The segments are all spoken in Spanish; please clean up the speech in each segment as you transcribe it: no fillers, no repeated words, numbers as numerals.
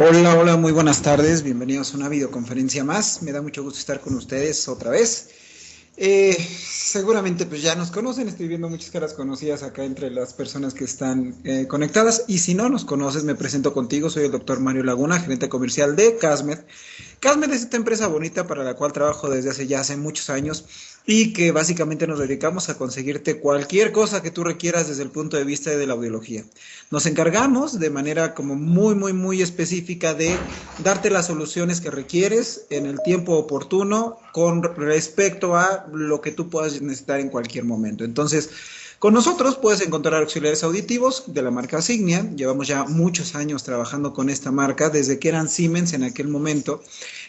Hola, hola, muy buenas tardes. Bienvenidos a una videoconferencia más. Me da mucho gusto estar con ustedes otra vez. Seguramente pues ya nos conocen, estoy viendo muchas caras conocidas acá entre las personas que están conectadas y si no nos conoces me presento contigo, soy el doctor Mario Laguna, gerente comercial de Casmed. Casmed es esta empresa bonita para la cual trabajo desde hace muchos años y que básicamente nos dedicamos a conseguirte cualquier cosa que tú requieras desde el punto de vista de la audiología. Nos encargamos de manera como muy específica de darte las soluciones que requieres en el tiempo oportuno con respecto a lo que tú puedas necesitar en cualquier momento. Entonces, con nosotros puedes encontrar auxiliares auditivos de la marca Signia. Llevamos ya muchos años trabajando con esta marca, desde que eran Siemens en aquel momento.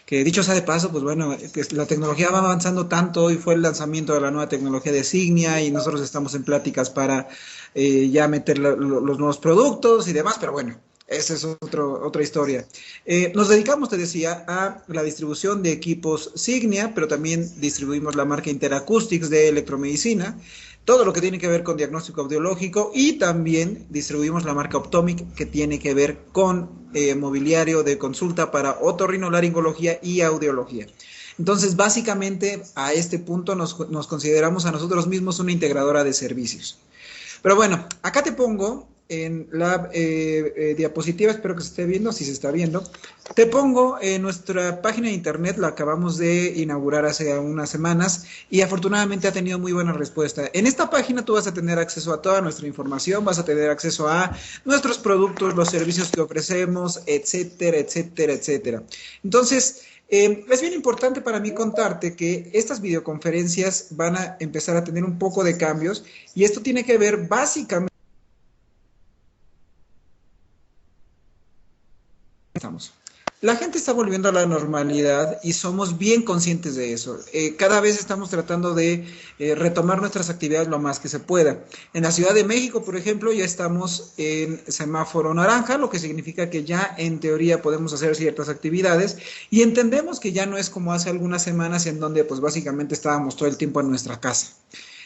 Que dicho sea de paso, pues bueno, la tecnología va avanzando tanto y fue el lanzamiento de la nueva tecnología de Signia y nosotros estamos en pláticas para ya meter los nuevos productos y demás, pero bueno, esa es otra historia. Nos dedicamos, te decía, a la distribución de equipos Signia, pero también distribuimos la marca Interacoustics de electromedicina, todo lo que tiene que ver con diagnóstico audiológico y también distribuimos la marca Optomic que tiene que ver con mobiliario de consulta para otorrinolaringología y audiología. Entonces, básicamente, a este punto nos consideramos a nosotros mismos una integradora de servicios. Pero bueno, acá te pongo en la diapositiva, espero que se esté viendo, si se está viendo. Te pongo en nuestra página de internet, la acabamos de inaugurar hace unas semanas y afortunadamente ha tenido muy buena respuesta. En esta página tú vas a tener acceso a toda nuestra información, vas a tener acceso a nuestros productos, los servicios que ofrecemos, etcétera, etcétera, etcétera. Entonces, es bien importante para mí contarte que estas videoconferencias van a empezar a tener un poco de cambios y esto tiene que ver básicamente. Estamos. La gente está volviendo a la normalidad y somos bien conscientes de eso. Cada vez estamos tratando de retomar nuestras actividades lo más que se pueda. En la Ciudad de México, por ejemplo, ya estamos en semáforo naranja, lo que significa que ya en teoría podemos hacer ciertas actividades y entendemos que ya no es como hace algunas semanas en donde pues básicamente estábamos todo el tiempo en nuestra casa.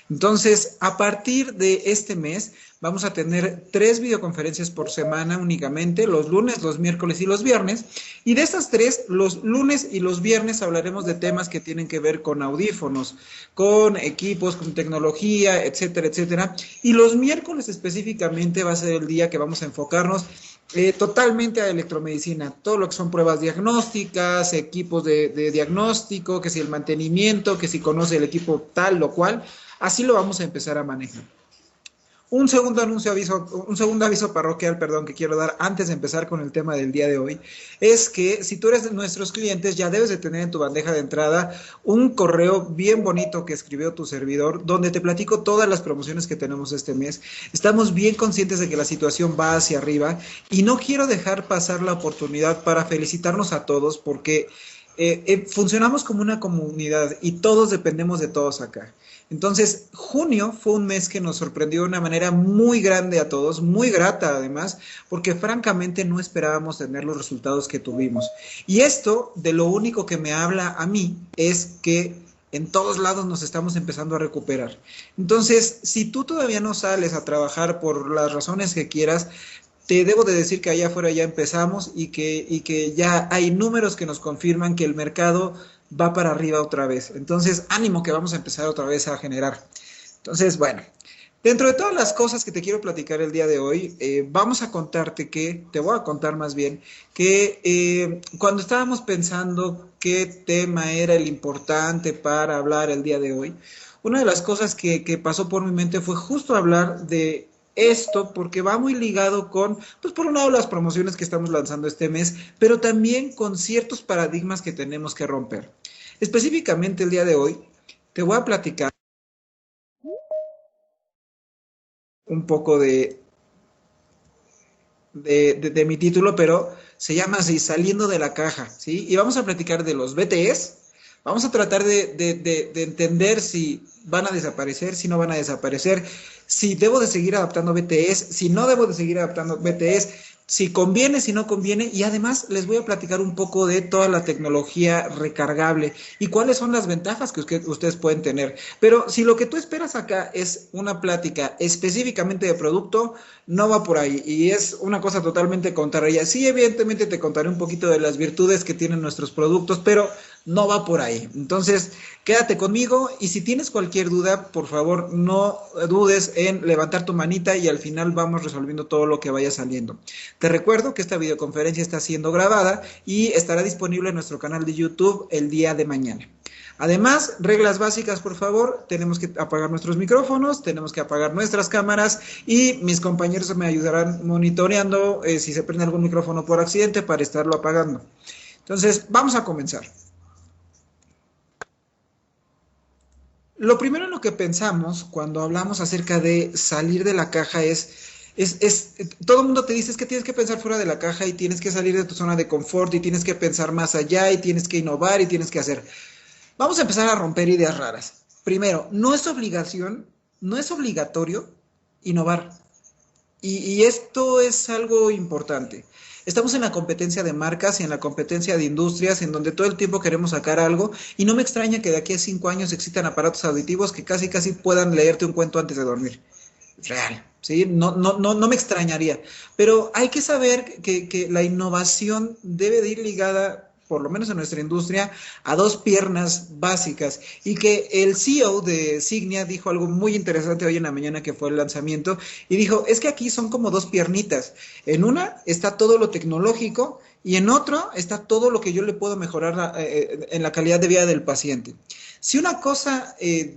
Entonces, a partir de este mes, vamos a tener 3 videoconferencias por semana únicamente, los lunes, los miércoles y los viernes. Y de estas 3, los lunes y los viernes hablaremos de temas que tienen que ver con audífonos, con equipos, con tecnología, etcétera, etcétera. Y los miércoles específicamente va a ser el día que vamos a enfocarnos totalmente a electromedicina, todo lo que son pruebas diagnósticas, equipos de diagnóstico, que si el mantenimiento, que si conoce el equipo tal o cual, así lo vamos a empezar a manejar. Un segundo aviso parroquial, perdón, que quiero dar antes de empezar con el tema del día de hoy, es que si tú eres de nuestros clientes, ya debes de tener en tu bandeja de entrada un correo bien bonito que escribió tu servidor, donde te platico todas las promociones que tenemos este mes. Estamos bien conscientes de que la situación va hacia arriba y no quiero dejar pasar la oportunidad para felicitarnos a todos porque funcionamos como una comunidad y todos dependemos de todos acá. Entonces, junio fue un mes que nos sorprendió de una manera muy grande a todos, muy grata además, porque francamente no esperábamos tener los resultados que tuvimos. Y esto, de lo único que me habla a mí, es que en todos lados nos estamos empezando a recuperar. Entonces, si tú todavía no sales a trabajar por las razones que quieras, te debo de decir que allá afuera ya empezamos y que ya hay números que nos confirman que el mercado va para arriba otra vez. Entonces, ánimo que vamos a empezar otra vez a generar. Entonces, bueno, dentro de todas las cosas que te quiero platicar el día de hoy, vamos a contarte que, te voy a contar más bien, que cuando estábamos pensando qué tema era el importante para hablar el día de hoy, una de las cosas que pasó por mi mente fue justo hablar de esto porque va muy ligado con, pues por un lado las promociones que estamos lanzando este mes, pero también con ciertos paradigmas que tenemos que romper. Específicamente el día de hoy te voy a platicar un poco de mi título, pero se llama así, Saliendo de la Caja, ¿sí? Y vamos a platicar de los BTS, vamos a tratar de entender si van a desaparecer, si no van a desaparecer, si debo de seguir adaptando BTS, si no debo de seguir adaptando BTS, si conviene, si no conviene, y además les voy a platicar un poco de toda la tecnología recargable y cuáles son las ventajas que ustedes pueden tener. Pero si lo que tú esperas acá es una plática específicamente de producto, no va por ahí y es una cosa totalmente contraria. Sí, evidentemente te contaré un poquito de las virtudes que tienen nuestros productos, pero no va por ahí. Entonces, quédate conmigo y si tienes cualquier duda, por favor, no dudes en levantar tu manita y al final vamos resolviendo todo lo que vaya saliendo. Te recuerdo que esta videoconferencia está siendo grabada y estará disponible en nuestro canal de YouTube el día de mañana. Además, reglas básicas, por favor, tenemos que apagar nuestros micrófonos, tenemos que apagar nuestras cámaras y mis compañeros me ayudarán monitoreando si se prende algún micrófono por accidente para estarlo apagando. Entonces, vamos a comenzar. Lo primero en lo que pensamos cuando hablamos acerca de salir de la caja todo el mundo te dice es que tienes que pensar fuera de la caja y tienes que salir de tu zona de confort y tienes que pensar más allá y tienes que innovar y tienes que hacer. Vamos a empezar a romper ideas raras. Primero, no es obligación, no es obligatorio innovar. Y esto es algo importante. Estamos en la competencia de marcas y en la competencia de industrias en donde todo el tiempo queremos sacar algo y no me extraña que de aquí a 5 años existan aparatos auditivos que casi puedan leerte un cuento antes de dormir. Real, ¿sí? No me extrañaría. Pero hay que saber que la innovación debe de ir ligada, por lo menos en nuestra industria, a dos piernas básicas. Y que el CEO de Signia dijo algo muy interesante hoy en la mañana que fue el lanzamiento, y dijo, es que aquí son como dos piernitas. En una está todo lo tecnológico y en otro está todo lo que yo le puedo mejorar en la calidad de vida del paciente. Si una cosa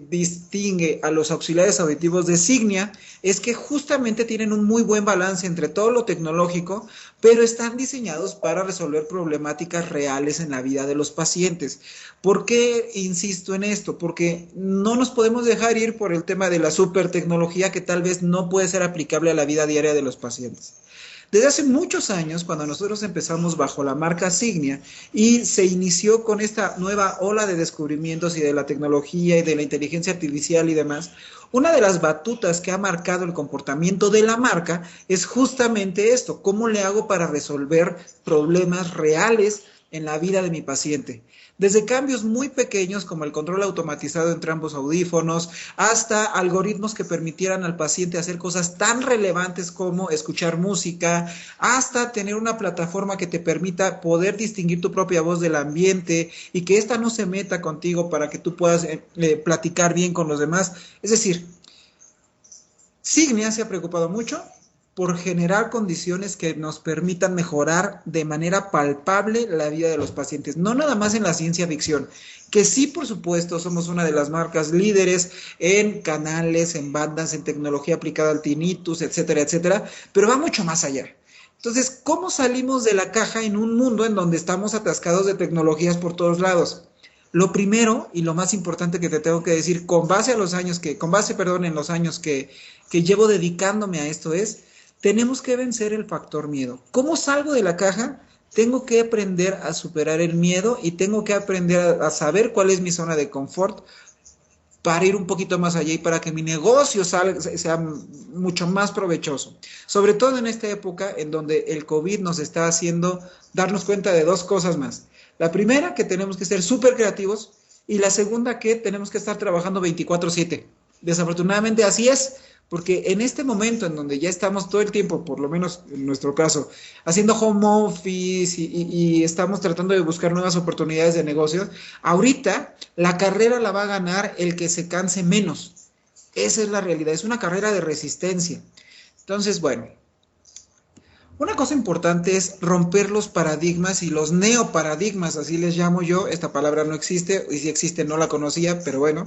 distingue a los auxiliares auditivos de Signia es que justamente tienen un muy buen balance entre todo lo tecnológico, pero están diseñados para resolver problemáticas reales en la vida de los pacientes. ¿Por qué insisto en esto? Porque no nos podemos dejar ir por el tema de la super tecnología que tal vez no puede ser aplicable a la vida diaria de los pacientes. Desde hace muchos años, cuando nosotros empezamos bajo la marca Signia y se inició con esta nueva ola de descubrimientos y de la tecnología y de la inteligencia artificial y demás, una de las batutas que ha marcado el comportamiento de la marca es justamente esto, ¿cómo le hago para resolver problemas reales en la vida de mi paciente? Desde cambios muy pequeños como el control automatizado entre ambos audífonos, hasta algoritmos que permitieran al paciente hacer cosas tan relevantes como escuchar música, hasta tener una plataforma que te permita poder distinguir tu propia voz del ambiente y que ésta no se meta contigo para que tú puedas platicar bien con los demás. Es decir, Signia se ha preocupado mucho por generar condiciones que nos permitan mejorar de manera palpable la vida de los pacientes, no nada más en la ciencia ficción, que sí, por supuesto, somos una de las marcas líderes en canales, en bandas, en tecnología aplicada al tinnitus, etcétera, etcétera, pero va mucho más allá. Entonces, ¿cómo salimos de la caja en un mundo en donde estamos atascados de tecnologías por todos lados? Lo primero y lo más importante que te tengo que decir, con base en los años que llevo dedicándome a esto es, tenemos que vencer el factor miedo. ¿Cómo salgo de la caja? Tengo que aprender a superar el miedo y tengo que aprender a saber cuál es mi zona de confort para ir un poquito más allá y para que mi negocio sea mucho más provechoso. Sobre todo en esta época en donde el COVID nos está haciendo darnos cuenta de dos cosas más. La primera, que tenemos que ser súper creativos, y la segunda, que tenemos que estar trabajando 24/7. Desafortunadamente así es, porque en este momento en donde ya estamos todo el tiempo, por lo menos en nuestro caso, haciendo home office y estamos tratando de buscar nuevas oportunidades de negocio, ahorita la carrera la va a ganar el que se canse menos. Esa es la realidad, es una carrera de resistencia. Entonces, bueno, una cosa importante es romper los paradigmas y los neoparadigmas, así les llamo yo. Esta palabra no existe, y si existe no la conocía, pero bueno.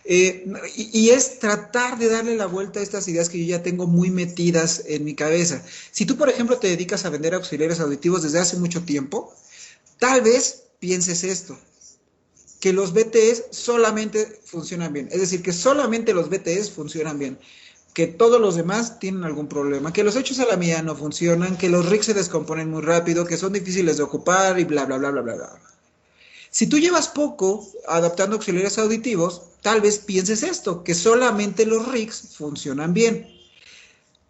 Y es tratar de darle la vuelta a estas ideas que yo ya tengo muy metidas en mi cabeza. Si tú, por ejemplo, te dedicas a vender auxiliares auditivos desde hace mucho tiempo, tal vez pienses esto, que los BTS solamente funcionan bien. Es decir, que solamente los BTS funcionan bien, que todos los demás tienen algún problema, que los hechos a la medida no funcionan, que los rigs se descomponen muy rápido, que son difíciles de ocupar y bla, bla, bla, bla, bla, bla. Si tú llevas poco adaptando auxiliares auditivos, tal vez pienses esto, que solamente los rigs funcionan bien.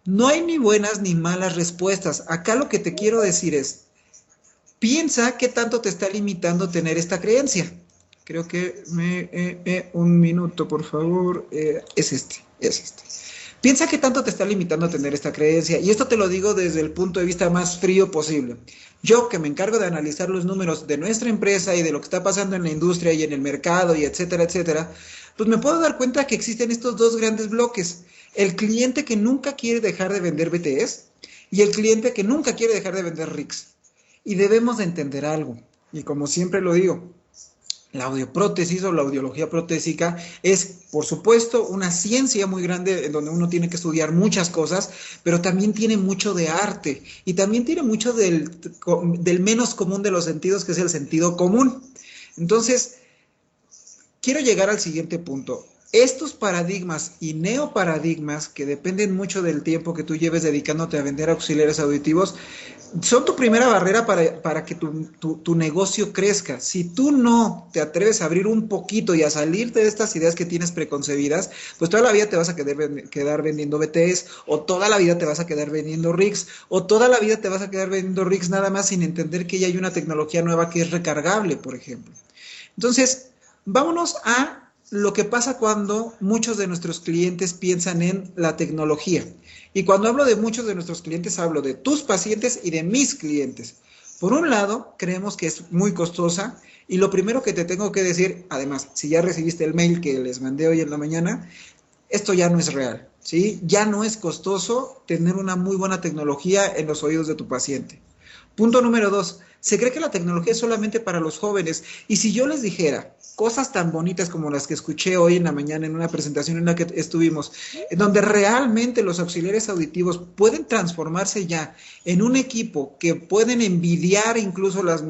No hay ni buenas ni malas respuestas. Acá lo que te quiero decir es, piensa qué tanto te está limitando tener esta creencia. Creo que un minuto, por favor. Es este. Piensa qué tanto te está limitando tener esta creencia. Y esto te lo digo desde el punto de vista más frío posible. Yo, que me encargo de analizar los números de nuestra empresa y de lo que está pasando en la industria y en el mercado y etcétera, etcétera, pues me puedo dar cuenta que existen estos dos grandes bloques. El cliente que nunca quiere dejar de vender BTS y el cliente que nunca quiere dejar de vender RICs. Y debemos de entender algo. Y como siempre lo digo, la audioprótesis o la audiología protésica es, por supuesto, una ciencia muy grande en donde uno tiene que estudiar muchas cosas, pero también tiene mucho de arte y también tiene mucho del menos común de los sentidos, que es el sentido común. Entonces, quiero llegar al siguiente punto. Estos paradigmas y neoparadigmas, que dependen mucho del tiempo que tú lleves dedicándote a vender auxiliares auditivos, son tu primera barrera para que tu negocio crezca. Si tú no te atreves a abrir un poquito y a salirte de estas ideas que tienes preconcebidas, pues toda la vida te vas a quedar vendiendo BTS, o toda la vida te vas a quedar vendiendo RICs, o toda la vida te vas a quedar vendiendo RICs nada más sin entender que ya hay una tecnología nueva que es recargable, por ejemplo. Entonces, vámonos a lo que pasa cuando muchos de nuestros clientes piensan en la tecnología. Y cuando hablo de muchos de nuestros clientes, hablo de tus pacientes y de mis clientes. Por un lado, creemos que es muy costosa y lo primero que te tengo que decir, además, si ya recibiste el mail que les mandé hoy en la mañana, esto ya no es real, ¿sí? Ya no es costoso tener una muy buena tecnología en los oídos de tu paciente. Punto número 2. Se cree que la tecnología es solamente para los jóvenes. Y si yo les dijera cosas tan bonitas como las que escuché hoy en la mañana en una presentación en la que estuvimos, en donde realmente los auxiliares auditivos pueden transformarse ya en un equipo que pueden envidiar incluso las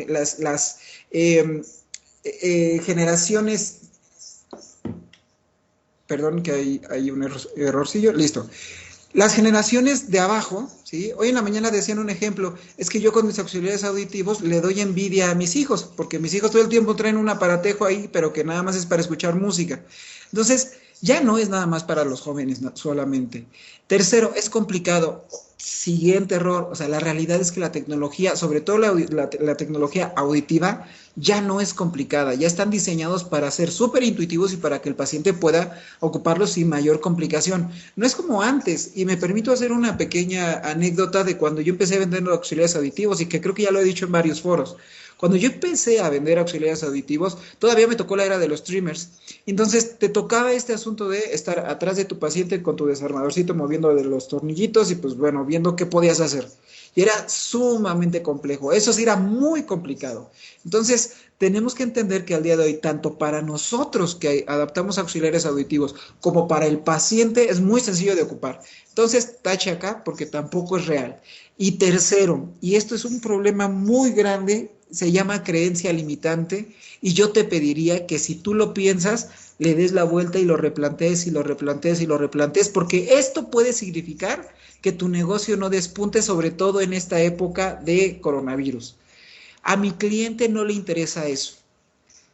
generaciones. Perdón que hay un errorcillo. Listo. Las generaciones de abajo, ¿sí? Hoy en la mañana decían un ejemplo, es que yo con mis auxiliares auditivos le doy envidia a mis hijos, porque mis hijos todo el tiempo traen un aparatejo ahí, pero que nada más es para escuchar música. Entonces, ya no es nada más para los jóvenes solamente. Tercero, es complicado. Siguiente error, o sea, la realidad es que la tecnología, sobre todo la tecnología auditiva, ya no es complicada, ya están diseñados para ser súper intuitivos y para que el paciente pueda ocuparlos sin mayor complicación. No es como antes, y me permito hacer una pequeña anécdota de cuando yo empecé vendiendo auxiliares auditivos, y que creo que ya lo he dicho en varios foros. Cuando yo empecé a vender auxiliares auditivos, todavía me tocó la era de los streamers. Entonces, te tocaba este asunto de estar atrás de tu paciente con tu desarmadorcito moviendo de los tornillitos y pues bueno, viendo qué podías hacer. Y era sumamente complejo. Eso sí era muy complicado. Entonces, tenemos que entender que al día de hoy, tanto para nosotros que adaptamos auxiliares auditivos, como para el paciente, es muy sencillo de ocupar. Entonces, tache acá porque tampoco es real. Y tercero, y esto es un problema muy grande, se llama creencia limitante, y yo te pediría que si tú lo piensas, le des la vuelta y lo replantees y lo replantees y lo replantees, porque esto puede significar que tu negocio no despunte, sobre todo en esta época de coronavirus. A mi cliente no le interesa eso.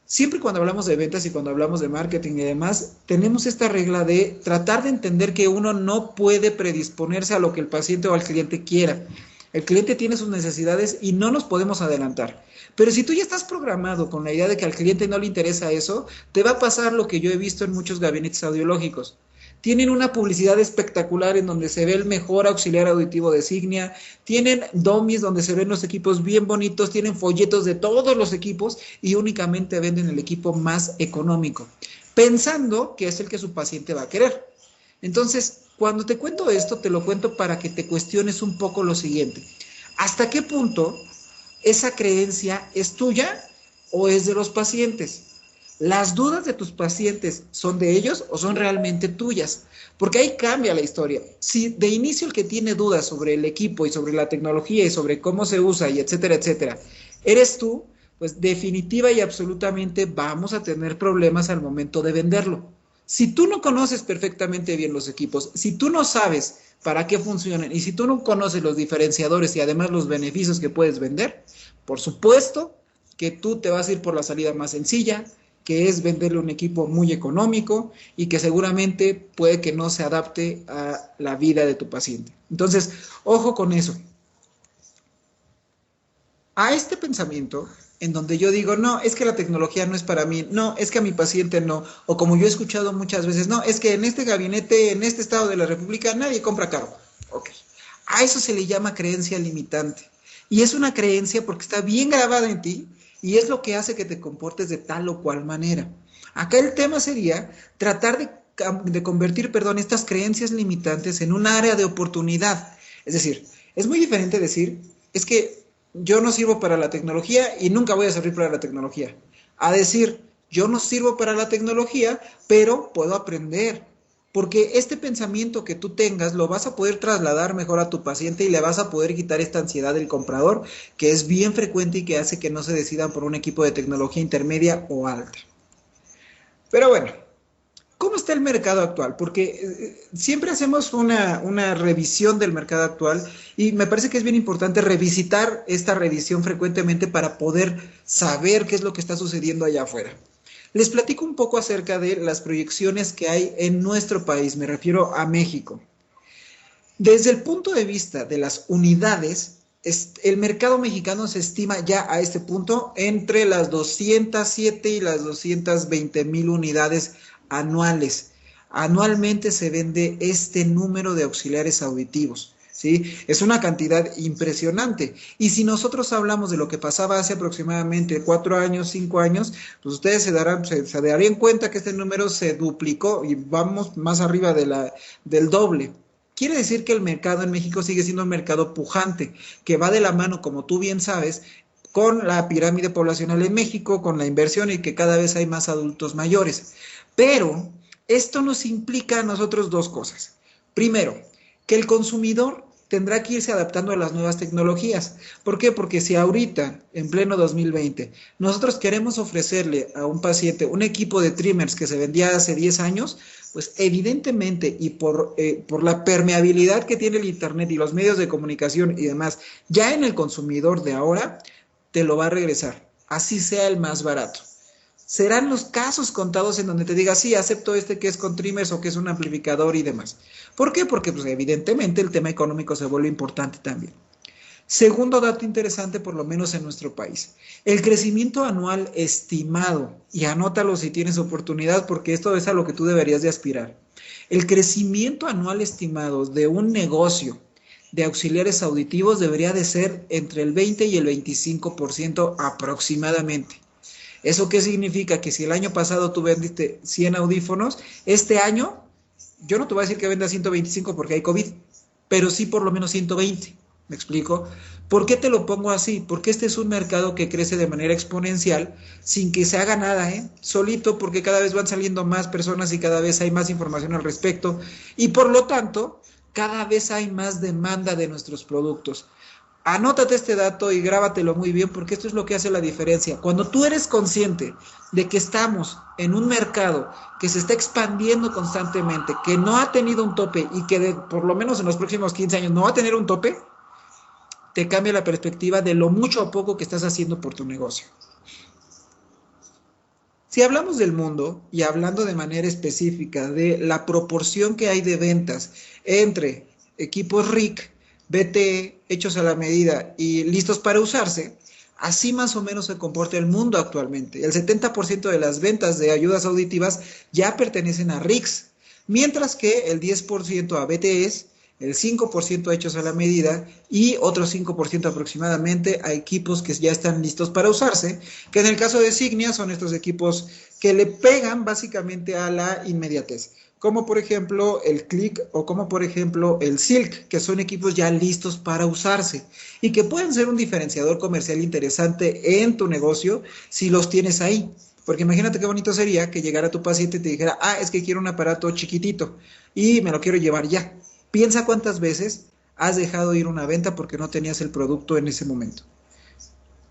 Siempre cuando hablamos de ventas y cuando hablamos de marketing y demás, tenemos esta regla de tratar de entender que uno no puede predisponerse a lo que el paciente o al cliente quiera. El cliente tiene sus necesidades y no nos podemos adelantar. Pero si tú ya estás programado con la idea de que al cliente no le interesa eso, te va a pasar lo que yo he visto en muchos gabinetes audiológicos. Tienen una publicidad espectacular en donde se ve el mejor auxiliar auditivo de Signia, tienen dummies donde se ven los equipos bien bonitos, tienen folletos de todos los equipos y únicamente venden el equipo más económico, pensando que es el que su paciente va a querer. Entonces, cuando te cuento esto, te lo cuento para que te cuestiones un poco lo siguiente. ¿Hasta qué punto esa creencia es tuya o es de los pacientes? ¿Las dudas de tus pacientes son de ellos o son realmente tuyas? Porque ahí cambia la historia. Si de inicio el que tiene dudas sobre el equipo y sobre la tecnología y sobre cómo se usa y etcétera, etcétera, eres tú, pues definitiva y absolutamente vamos a tener problemas al momento de venderlo. Si tú no conoces perfectamente bien los equipos, si tú no sabes para qué funcionan y si tú no conoces los diferenciadores y además los beneficios que puedes vender, por supuesto que tú te vas a ir por la salida más sencilla que es venderle un equipo muy económico y que seguramente puede que no se adapte a la vida de tu paciente. Entonces, ojo con eso. A este pensamiento en donde yo digo, no, es que la tecnología no es para mí, no, es que a mi paciente no, o como yo he escuchado muchas veces, no, es que en este gabinete, en este estado de la República, nadie compra carro. Ok. A eso se le llama creencia limitante. Y es una creencia porque está bien grabada en ti y es lo que hace que te comportes de tal o cual manera. Acá el tema sería tratar de convertir, estas creencias limitantes en un área de oportunidad. Es decir, es muy diferente decir, es que yo no sirvo para la tecnología y nunca voy a servir para la tecnología. A decir, yo no sirvo para la tecnología, pero puedo aprender. Porque este pensamiento que tú tengas lo vas a poder trasladar mejor a tu paciente y le vas a poder quitar esta ansiedad del comprador, que es bien frecuente y que hace que no se decidan por un equipo de tecnología intermedia o alta. Pero bueno, ¿cómo está el mercado actual? Porque siempre hacemos una revisión del mercado actual y me parece que es bien importante revisitar esta revisión frecuentemente para poder saber qué es lo que está sucediendo allá afuera. Les platico un poco acerca de las proyecciones que hay en nuestro país, me refiero a México. Desde el punto de vista de las unidades, el mercado mexicano se estima ya a este punto entre las 207 y las 220,000 unidades anuales. Anualmente se vende este número de auxiliares auditivos, ¿sí? Es una cantidad impresionante. Y si nosotros hablamos de lo que pasaba hace aproximadamente 4 años, 5 años, pues ustedes se darían cuenta que este número se duplicó y vamos más arriba del doble. Quiere decir que el mercado en México sigue siendo un mercado pujante, que va de la mano, como tú bien sabes, con la pirámide poblacional en México, con la inversión y que cada vez hay más adultos mayores. Pero esto nos implica a nosotros dos cosas. Primero, que el consumidor tendrá que irse adaptando a las nuevas tecnologías. ¿Por qué? Porque si ahorita, en pleno 2020, nosotros queremos ofrecerle a un paciente un equipo de trimmers que se vendía hace 10 años, pues evidentemente y por la permeabilidad que tiene el Internet y los medios de comunicación y demás, ya en el consumidor de ahora, te lo va a regresar, así sea el más barato. Serán los casos contados en donde te diga, sí, acepto este que es con trimmers o que es un amplificador y demás. ¿Por qué? Porque pues, evidentemente el tema económico se vuelve importante también. Segundo dato interesante, por lo menos en nuestro país, el crecimiento anual estimado, y anótalo si tienes oportunidad porque esto es a lo que tú deberías de aspirar. El crecimiento anual estimado de un negocio de auxiliares auditivos debería de ser entre el 20 y el 25% aproximadamente. ¿Eso qué significa? Que si el año pasado tú vendiste 100 audífonos, este año, yo no te voy a decir que venda 125 porque hay COVID, pero sí por lo menos 120. ¿Me explico? ¿Por qué te lo pongo así? Porque este es un mercado que crece de manera exponencial sin que se haga nada, solito, porque cada vez van saliendo más personas y cada vez hay más información al respecto y por lo tanto, cada vez hay más demanda de nuestros productos. Anótate este dato y grábatelo muy bien porque esto es lo que hace la diferencia. Cuando tú eres consciente de que estamos en un mercado que se está expandiendo constantemente, que no ha tenido un tope y que por lo menos en los próximos 15 años no va a tener un tope, te cambia la perspectiva de lo mucho o poco que estás haciendo por tu negocio. Si hablamos del mundo y hablando de manera específica de la proporción que hay de ventas entre equipos RIC, BTE, hechos a la medida y listos para usarse, así más o menos se comporta el mundo actualmente. El 70% de las ventas de ayudas auditivas ya pertenecen a RICs, mientras que el 10% a BTEs, el 5% hechos a la medida y otro 5% aproximadamente a equipos que ya están listos para usarse, que en el caso de Signia son estos equipos que le pegan básicamente a la inmediatez, como por ejemplo el Click o como por ejemplo el Silk, que son equipos ya listos para usarse y que pueden ser un diferenciador comercial interesante en tu negocio si los tienes ahí. Porque imagínate qué bonito sería que llegara tu paciente y te dijera, es que quiero un aparato chiquitito y me lo quiero llevar ya. Piensa cuántas veces has dejado ir una venta porque no tenías el producto en ese momento.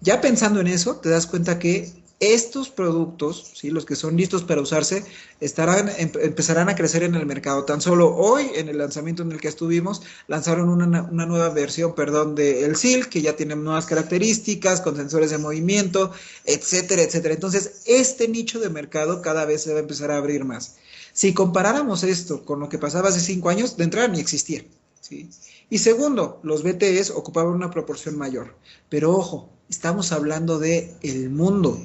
Ya pensando en eso, te das cuenta que estos productos, ¿sí? Los que son listos para usarse, empezarán a crecer en el mercado. Tan solo hoy, en el lanzamiento en el que estuvimos, lanzaron una nueva versión, perdón, del Silk, que ya tiene nuevas características, con sensores de movimiento, etcétera, etcétera. Entonces, este nicho de mercado cada vez se va a empezar a abrir más. Si comparáramos esto con lo que pasaba hace 5 años, de entrada ni existía, ¿sí? Y segundo, los BTS ocupaban una proporción mayor. Pero ojo, estamos hablando de el mundo.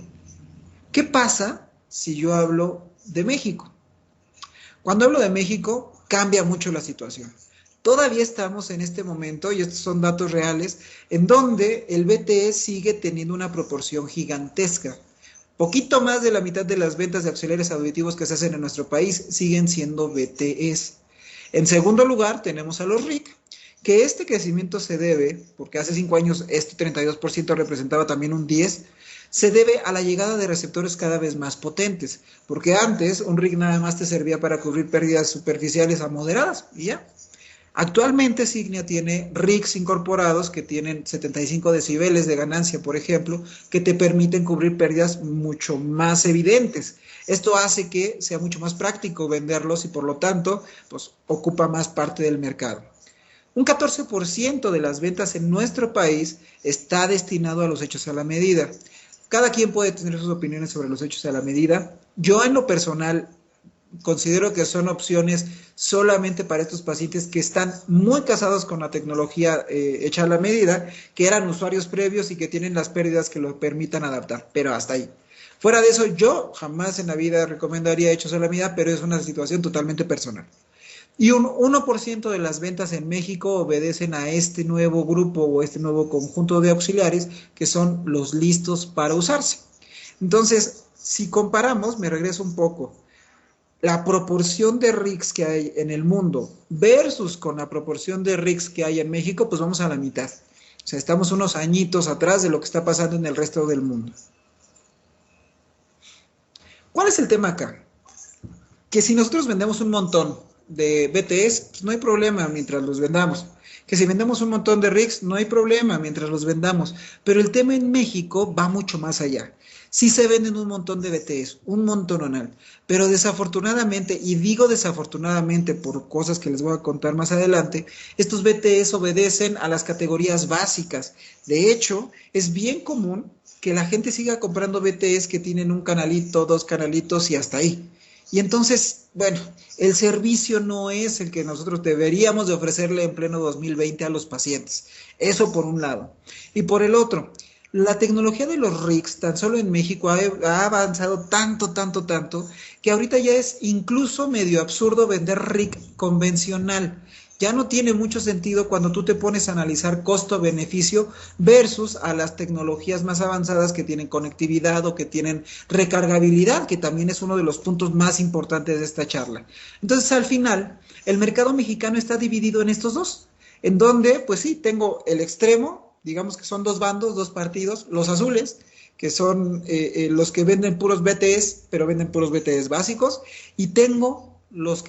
¿Qué pasa si yo hablo de México? Cuando hablo de México, cambia mucho la situación. Todavía estamos en este momento, y estos son datos reales, en donde el BTS sigue teniendo una proporción gigantesca. Poquito más de la mitad de las ventas de auxiliares auditivos que se hacen en nuestro país siguen siendo BTS. En segundo lugar, tenemos a los RIC, que este crecimiento se debe, porque hace 5 años este 32% representaba también un 10%, se debe a la llegada de receptores cada vez más potentes, porque antes un RIC nada más te servía para cubrir pérdidas superficiales a moderadas, y ya. Actualmente Signia tiene RICs incorporados que tienen 75 decibeles de ganancia, por ejemplo, que te permiten cubrir pérdidas mucho más evidentes. Esto hace que sea mucho más práctico venderlos y por lo tanto, pues ocupa más parte del mercado. Un 14% de las ventas en nuestro país está destinado a los hechos a la medida. Cada quien puede tener sus opiniones sobre los hechos a la medida. Yo en lo personal considero que son opciones solamente para estos pacientes que están muy casados con la tecnología hecha a la medida, que eran usuarios previos y que tienen las pérdidas que lo permitan adaptar, pero hasta ahí. Fuera de eso, yo jamás en la vida recomendaría hechos a la medida, pero es una situación totalmente personal. Y un 1% de las ventas en México obedecen a este nuevo grupo o este nuevo conjunto de auxiliares que son los listos para usarse. Entonces, si comparamos, me regreso un poco, la proporción de RICs que hay en el mundo versus con la proporción de RICs que hay en México, pues vamos a la mitad. O sea, estamos unos añitos atrás de lo que está pasando en el resto del mundo. ¿Cuál es el tema acá? Que si nosotros vendemos un montón de BTS, pues no hay problema mientras los vendamos. Que si vendemos un montón de RICs, no hay problema mientras los vendamos. Pero el tema en México va mucho más allá. Sí se venden un montón de BTS, un montononal, pero desafortunadamente, y digo desafortunadamente por cosas que les voy a contar más adelante, estos BTS obedecen a las categorías básicas. De hecho, es bien común que la gente siga comprando BTS que tienen un canalito, 2 canalitos y hasta ahí. Y entonces, bueno, el servicio no es el que nosotros deberíamos de ofrecerle en pleno 2020 a los pacientes. Eso por un lado. Y por el otro, la tecnología de los RICs, tan solo en México, ha avanzado tanto, que ahorita ya es incluso medio absurdo vender RIC convencional. Ya no tiene mucho sentido cuando tú te pones a analizar costo-beneficio versus a las tecnologías más avanzadas que tienen conectividad o que tienen recargabilidad, que también es uno de los puntos más importantes de esta charla. Entonces, al final, el mercado mexicano está dividido en estos dos, en donde, pues sí, tengo el extremo, digamos que son 2 bandos, 2 partidos, los azules, que son los que venden puros BTS, pero venden puros BTS básicos, y tengo los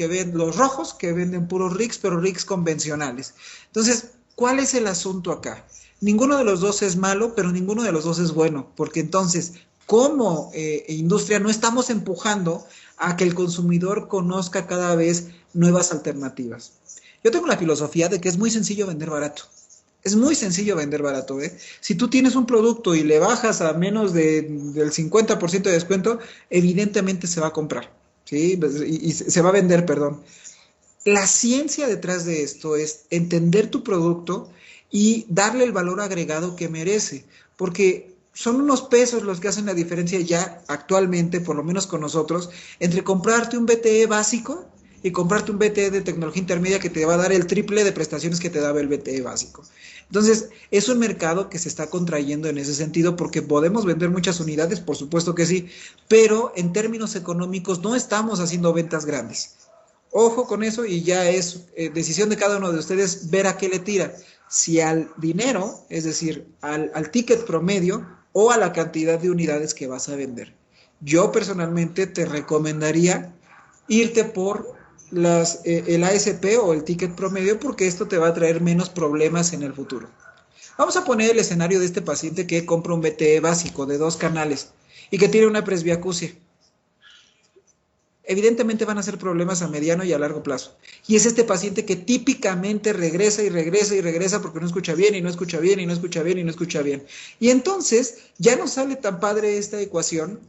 rojos que venden puros RICs, pero RICs convencionales. Entonces, ¿cuál es el asunto acá? Ninguno de los dos es malo, pero ninguno de los dos es bueno, porque entonces, como industria, no estamos empujando a que el consumidor conozca cada vez nuevas alternativas. Yo tengo la filosofía de que es muy sencillo vender barato. Es muy sencillo vender barato, ¿eh? Si tú tienes un producto y le bajas a menos del 50% de descuento, evidentemente se va a comprar, ¿sí? Y se va a vender, perdón. La ciencia detrás de esto es entender tu producto y darle el valor agregado que merece, porque son unos pesos los que hacen la diferencia ya actualmente, por lo menos con nosotros, entre comprarte un BTE básico y comprarte un BTE de tecnología intermedia que te va a dar el triple de prestaciones que te daba el BTE básico. Entonces, es un mercado que se está contrayendo en ese sentido porque podemos vender muchas unidades, por supuesto que sí, pero en términos económicos no estamos haciendo ventas grandes. Ojo con eso y ya es decisión de cada uno de ustedes ver a qué le tira. Si al dinero, es decir, al ticket promedio o a la cantidad de unidades que vas a vender. Yo personalmente te recomendaría irte por el ASP o el ticket promedio porque esto te va a traer menos problemas en el futuro. Vamos a poner el escenario de este paciente que compra un BTE básico de 2 canales y que tiene una presbiacusia. Evidentemente van a ser problemas a mediano y a largo plazo. Y es este paciente que típicamente regresa y regresa y regresa porque no escucha bien y no escucha bien y no escucha bien y no escucha bien. Y entonces ya no sale tan padre esta ecuación,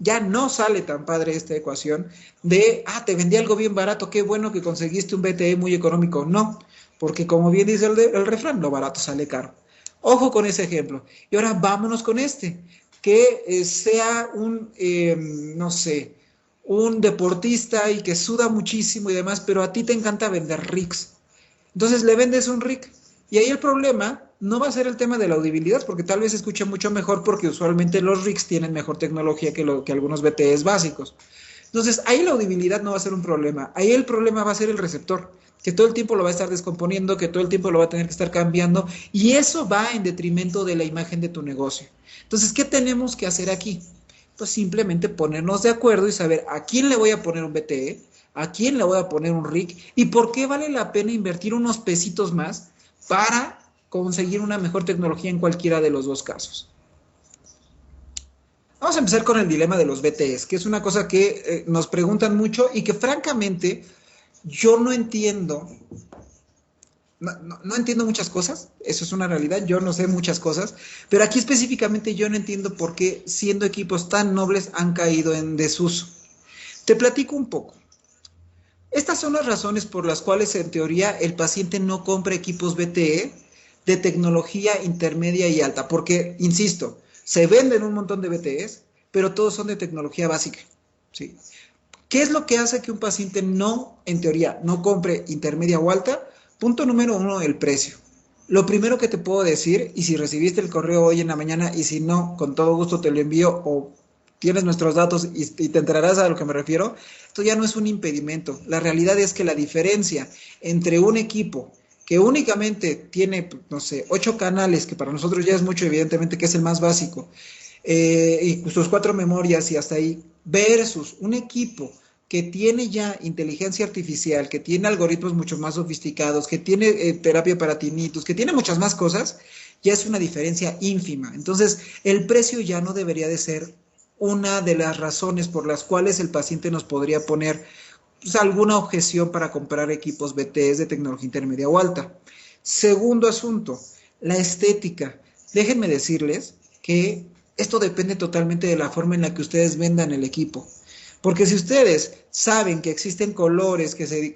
de, te vendí algo bien barato, qué bueno que conseguiste un BTE muy económico. No, porque como bien dice el refrán, lo barato sale caro. Ojo con ese ejemplo. Y ahora vámonos con este, que sea no sé, un deportista y que suda muchísimo y demás, pero a ti te encanta vender rigs. Entonces le vendes un rig. Y ahí el problema no va a ser el tema de la audibilidad, porque tal vez se escuche mucho mejor, porque usualmente los rigs tienen mejor tecnología que algunos BTEs básicos. Entonces ahí la audibilidad no va a ser un problema. Ahí el problema va a ser el receptor, que todo el tiempo lo va a estar descomponiendo, que todo el tiempo lo va a tener que estar cambiando, y eso va en detrimento de la imagen de tu negocio. Entonces, ¿qué tenemos que hacer aquí? Pues simplemente ponernos de acuerdo y saber a quién le voy a poner un BTE, a quién le voy a poner un RIC y por qué vale la pena invertir unos pesitos más para conseguir una mejor tecnología en cualquiera de los dos casos. Vamos a empezar con el dilema de los BTEs, que es una cosa que nos preguntan mucho y que francamente yo no entiendo. No entiendo muchas cosas, eso es una realidad, yo no sé muchas cosas, pero aquí específicamente yo no entiendo por qué siendo equipos tan nobles han caído en desuso. Te platico un poco. Estas son las razones por las cuales en teoría el paciente no compra equipos BTE de tecnología intermedia y alta, porque, insisto, se venden un montón de BTEs, pero todos son de tecnología básica, ¿sí? ¿Qué es lo que hace que un paciente no, en teoría, no compre intermedia o alta? Punto número 1, el precio. Lo primero que te puedo decir, y si recibiste el correo hoy en la mañana, y si no, con todo gusto te lo envío, o tienes nuestros datos y te enterarás a lo que me refiero, esto ya no es un impedimento. La realidad es que la diferencia entre un equipo que únicamente tiene, no sé, 8 canales, que para nosotros ya es mucho, evidentemente, que es el más básico, y sus 4 memorias y hasta ahí, versus un equipo que tiene ya inteligencia artificial, que tiene algoritmos mucho más sofisticados, que tiene terapia para tinnitus, que tiene muchas más cosas, ya es una diferencia ínfima. Entonces, el precio ya no debería de ser una de las razones por las cuales el paciente nos podría poner pues, alguna objeción para comprar equipos BTS de tecnología intermedia o alta. Segundo asunto, la estética. Déjenme decirles que esto depende totalmente de la forma en la que ustedes vendan el equipo. Porque si ustedes saben que existen colores que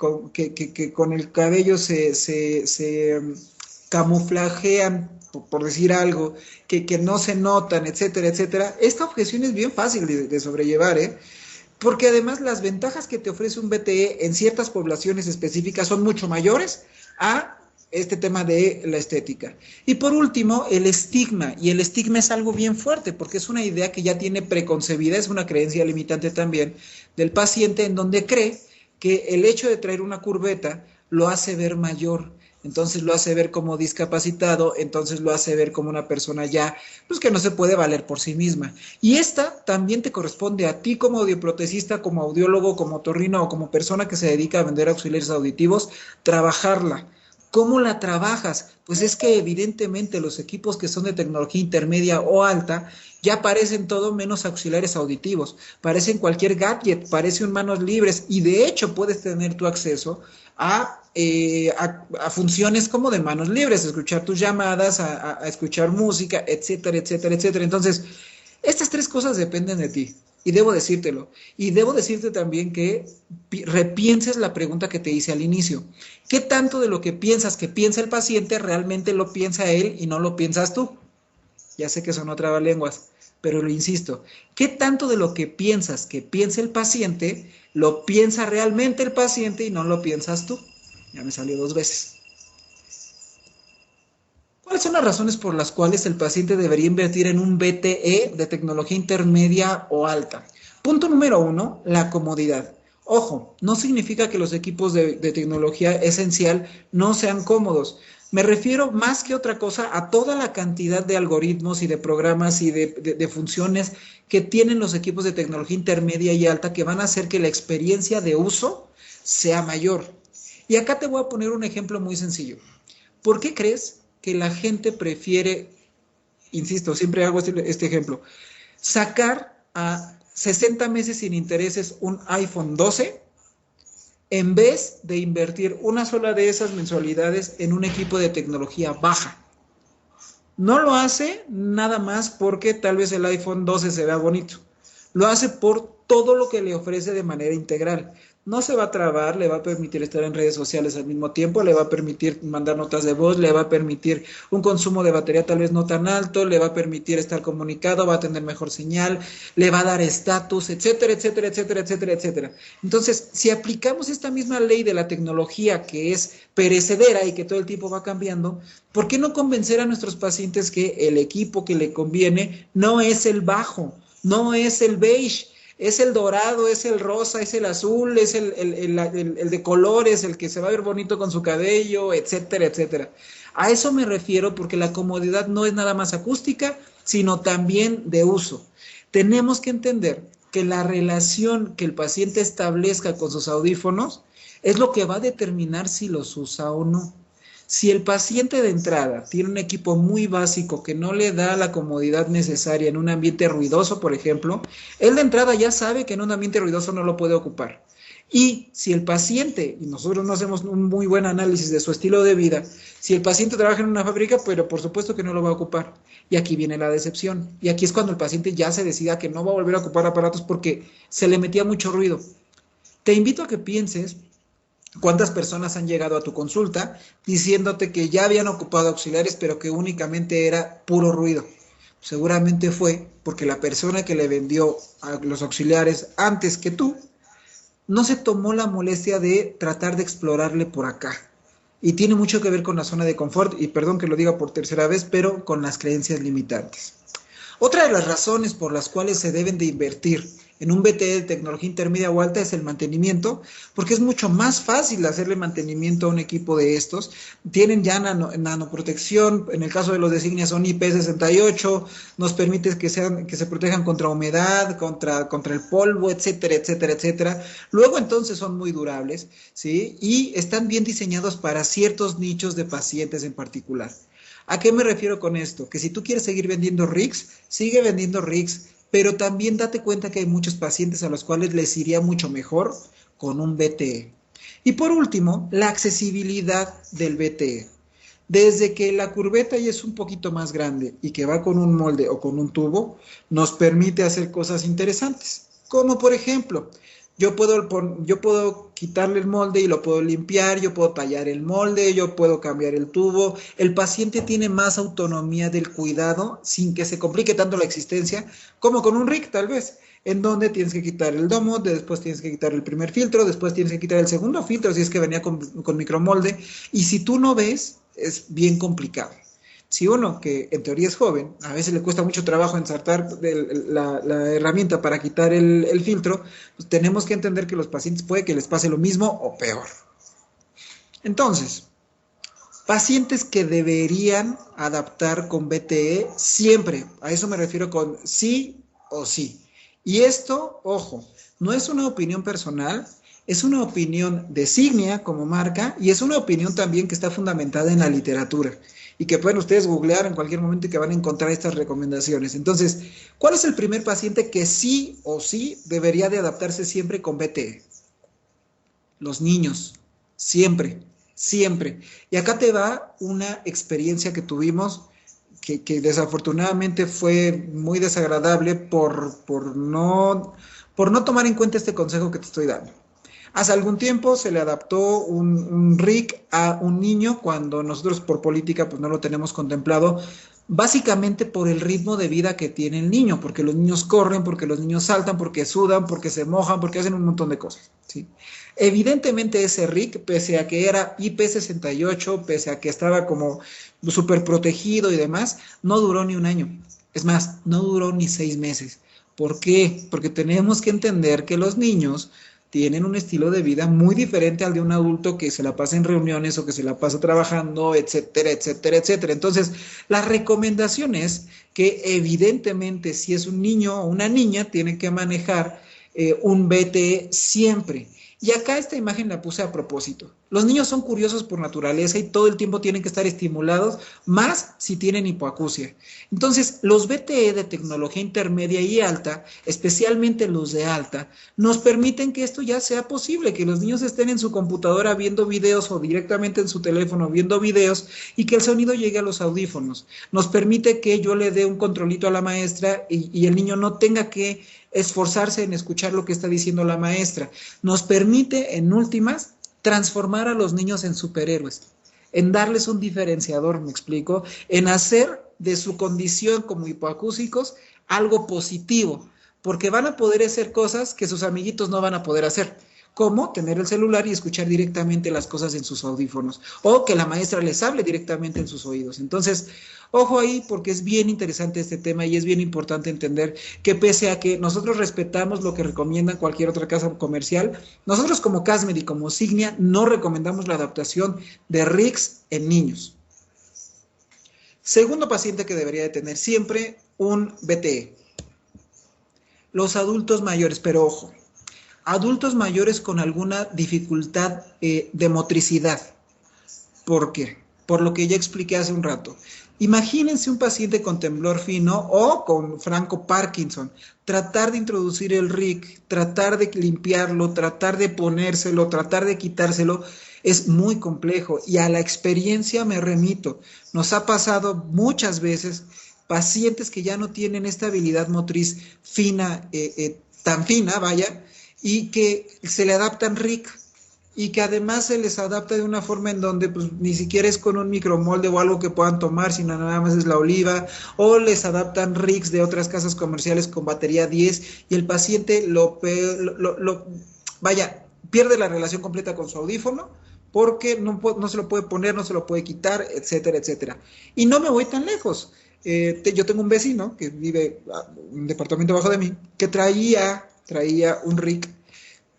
con el cabello se camuflajean, por decir algo, que no se notan, etcétera, etcétera, esta objeción es bien fácil de sobrellevar, ¿eh? Porque además las ventajas que te ofrece un BTE en ciertas poblaciones específicas son mucho mayores a este tema de la estética. Y por último, el estigma. Y el estigma es algo bien fuerte porque es una idea que ya tiene preconcebida, es una creencia limitante también del paciente en donde cree que el hecho de traer una curveta lo hace ver mayor. Entonces lo hace ver como discapacitado, entonces lo hace ver como una persona ya, pues que no se puede valer por sí misma. Y esta también te corresponde a ti como audioprotesista, como audiólogo, como otorrino o como persona que se dedica a vender auxiliares auditivos, trabajarla. ¿Cómo la trabajas? Pues es que evidentemente los equipos que son de tecnología intermedia o alta ya parecen todo menos auxiliares auditivos, parecen cualquier gadget, parecen manos libres y de hecho puedes tener tu acceso a funciones como de manos libres, a escuchar tus llamadas, a escuchar música, etcétera, etcétera, etcétera. Entonces, estas 3 cosas dependen de ti. Y debo decírtelo. Y debo decirte también que repienses la pregunta que te hice al inicio. ¿Qué tanto de lo que piensas que piensa el paciente realmente lo piensa él y no lo piensas tú? Ya sé que son trabalenguas, pero lo insisto. ¿Qué tanto de lo que piensas que piensa el paciente lo piensa realmente el paciente y no lo piensas tú? Ya me salió 2 veces. ¿Cuáles son las razones por las cuales el paciente debería invertir en un BTE de tecnología intermedia o alta? Punto número 1, la comodidad. Ojo, no significa que los equipos de tecnología esencial no sean cómodos. Me refiero más que otra cosa a toda la cantidad de algoritmos y de programas y de funciones que tienen los equipos de tecnología intermedia y alta que van a hacer que la experiencia de uso sea mayor. Y acá te voy a poner un ejemplo muy sencillo. ¿Por qué crees que la gente prefiere, insisto, siempre hago este ejemplo, sacar a 60 meses sin intereses un iPhone 12 en vez de invertir una sola de esas mensualidades en un equipo de tecnología baja. No lo hace nada más porque tal vez el iPhone 12 se vea bonito. Lo hace por todo lo que le ofrece de manera integral. No se va a trabar, le va a permitir estar en redes sociales al mismo tiempo, le va a permitir mandar notas de voz, le va a permitir un consumo de batería tal vez no tan alto, le va a permitir estar comunicado, va a tener mejor señal, le va a dar estatus, etcétera, etcétera, etcétera, etcétera, etcétera. Entonces, si aplicamos esta misma ley de la tecnología que es perecedera y que todo el tiempo va cambiando, ¿por qué no convencer a nuestros pacientes que el equipo que le conviene no es el bajo, no es el beige? Es el dorado, es el rosa, es el azul, es el de colores, el que se va a ver bonito con su cabello, etcétera, etcétera. A eso me refiero porque la comodidad no es nada más acústica, sino también de uso. Tenemos que entender que la relación que el paciente establezca con sus audífonos es lo que va a determinar si los usa o no. Si el paciente de entrada tiene un equipo muy básico que no le da la comodidad necesaria en un ambiente ruidoso, por ejemplo, él de entrada ya sabe que en un ambiente ruidoso no lo puede ocupar. Y si el paciente, y nosotros no hacemos un muy buen análisis de su estilo de vida, si el paciente trabaja en una fábrica, pero por supuesto que no lo va a ocupar. Y aquí viene la decepción. Y aquí es cuando el paciente ya se decida que no va a volver a ocupar aparatos porque se le metía mucho ruido. Te invito a que pienses ¿cuántas personas han llegado a tu consulta diciéndote que ya habían ocupado auxiliares, pero que únicamente era puro ruido? Seguramente fue porque la persona que le vendió a los auxiliares antes que tú no se tomó la molestia de tratar de explorarle por acá. Y tiene mucho que ver con la zona de confort, y perdón que lo diga por tercera vez, pero con las creencias limitantes. Otra de las razones por las cuales se deben de invertir en un BTE de tecnología intermedia o alta es el mantenimiento, porque es mucho más fácil hacerle mantenimiento a un equipo de estos. Tienen ya nanoprotección, en el caso de los de Signia son IP68, nos permite que se protejan contra humedad, contra el polvo, etcétera, etcétera, etcétera. Luego entonces son muy durables, ¿sí? Y están bien diseñados para ciertos nichos de pacientes en particular. ¿A qué me refiero con esto? Que si tú quieres seguir vendiendo RICs, sigue vendiendo RICs, pero también date cuenta que hay muchos pacientes a los cuales les iría mucho mejor con un BTE. Y por último, la accesibilidad del BTE. Desde que la curveta ya es un poquito más grande y que va con un molde o con un tubo, nos permite hacer cosas interesantes. Como por ejemplo, yo puedo quitarle el molde y lo puedo limpiar, yo puedo tallar el molde, yo puedo cambiar el tubo. El paciente tiene más autonomía del cuidado sin que se complique tanto la existencia, como con un RIC tal vez, en donde tienes que quitar el domo, después tienes que quitar el primer filtro, después tienes que quitar el segundo filtro si es que venía con micromolde. Y si tú no ves, es bien complicado. Si uno, que en teoría es joven, a veces le cuesta mucho trabajo ensartar la herramienta para quitar el filtro, pues tenemos que entender que los pacientes puede que les pase lo mismo o peor. Entonces, pacientes que deberían adaptar con BTE siempre, a eso me refiero con sí o sí. Y esto, ojo, no es una opinión personal, es una opinión de Signia como marca y es una opinión también que está fundamentada en la literatura y que pueden ustedes googlear en cualquier momento y que van a encontrar estas recomendaciones. Entonces, ¿cuál es el primer paciente que sí o sí debería de adaptarse siempre con BTE? Los niños, siempre, siempre. Y acá te va una experiencia que tuvimos que desafortunadamente fue muy desagradable por no tomar en cuenta este consejo que te estoy dando. Hace algún tiempo se le adaptó un RIC a un niño cuando nosotros por política pues no lo tenemos contemplado, básicamente por el ritmo de vida que tiene el niño, porque los niños corren, porque los niños saltan, porque sudan, porque se mojan, porque hacen un montón de cosas, ¿sí? Evidentemente ese RIC, pese a que era IP68, pese a que estaba como súper protegido y demás, no duró ni un año. Es más, no duró ni 6 meses. ¿Por qué? Porque tenemos que entender que los niños tienen un estilo de vida muy diferente al de un adulto que se la pasa en reuniones o que se la pasa trabajando, etcétera, etcétera, etcétera. Entonces, la recomendación es que evidentemente si es un niño o una niña, tiene que manejar un BTE siempre. Y acá esta imagen la puse a propósito. Los niños son curiosos por naturaleza y todo el tiempo tienen que estar estimulados, más si tienen hipoacusia. Entonces, los BTE de tecnología intermedia y alta, especialmente los de alta, nos permiten que esto ya sea posible, que los niños estén en su computadora viendo videos o directamente en su teléfono viendo videos y que el sonido llegue a los audífonos. Nos permite que yo le dé un controlito a la maestra y el niño no tenga que esforzarse en escuchar lo que está diciendo la maestra. Nos permite, en últimas, transformar a los niños en superhéroes, en darles un diferenciador, me explico, en hacer de su condición como hipoacúsicos algo positivo, porque van a poder hacer cosas que sus amiguitos no van a poder hacer, como tener el celular y escuchar directamente las cosas en sus audífonos, o que la maestra les hable directamente en sus oídos. Entonces, ojo ahí, porque es bien interesante este tema y es bien importante entender que pese a que nosotros respetamos lo que recomienda cualquier otra casa comercial, nosotros como Casmed y como Signia no recomendamos la adaptación de RICs en niños. Segundo paciente que debería de tener siempre un BTE. Los adultos mayores, pero ojo, adultos mayores con alguna dificultad de motricidad. ¿Por qué? Por lo que ya expliqué hace un rato. Imagínense un paciente con temblor fino o con franco Parkinson. Tratar de introducir el RIC, tratar de limpiarlo, tratar de ponérselo, tratar de quitárselo, es muy complejo y a la experiencia me remito. Nos ha pasado muchas veces pacientes que ya no tienen esta habilidad motriz fina, tan fina, vaya, y que se le adaptan RIC y que además se les adapta de una forma en donde pues, ni siquiera es con un micromolde o algo que puedan tomar, sino nada más es la oliva, o les adaptan RICs de otras casas comerciales con batería 10 y el paciente vaya, pierde la relación completa con su audífono porque no se lo puede poner, no se lo puede quitar, etcétera, etcétera. Y no me voy tan lejos. Yo tengo un vecino que vive un departamento abajo de mí, que traía un RIC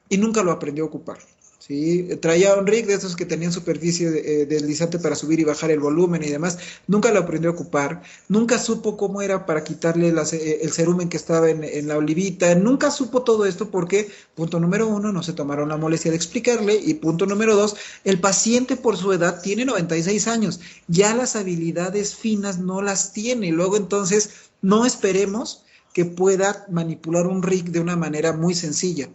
y nunca lo aprendió a ocupar. ¿Sí? Traía un RIC de esos que tenían superficie deslizante para subir y bajar el volumen y demás. Nunca lo aprendió a ocupar. Nunca supo cómo era para quitarle el cerumen que estaba en la olivita. Nunca supo todo esto porque, punto número 1, no se tomaron la molestia de explicarle. Y punto número 2, el paciente por su edad tiene 96 años. Ya las habilidades finas no las tiene. Luego entonces no esperemos que pueda manipular un RIC de una manera muy sencilla.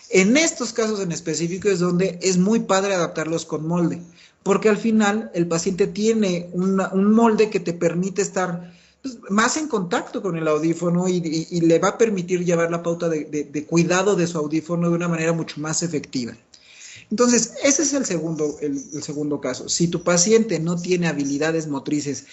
En estos casos en específico es donde es muy padre adaptarlos con molde, porque al final el paciente tiene un molde que te permite estar pues, más en contacto con el audífono y le va a permitir llevar la pauta de cuidado de su audífono de una manera mucho más efectiva. Entonces, ese es el segundo caso. Si tu paciente no tiene habilidades motrices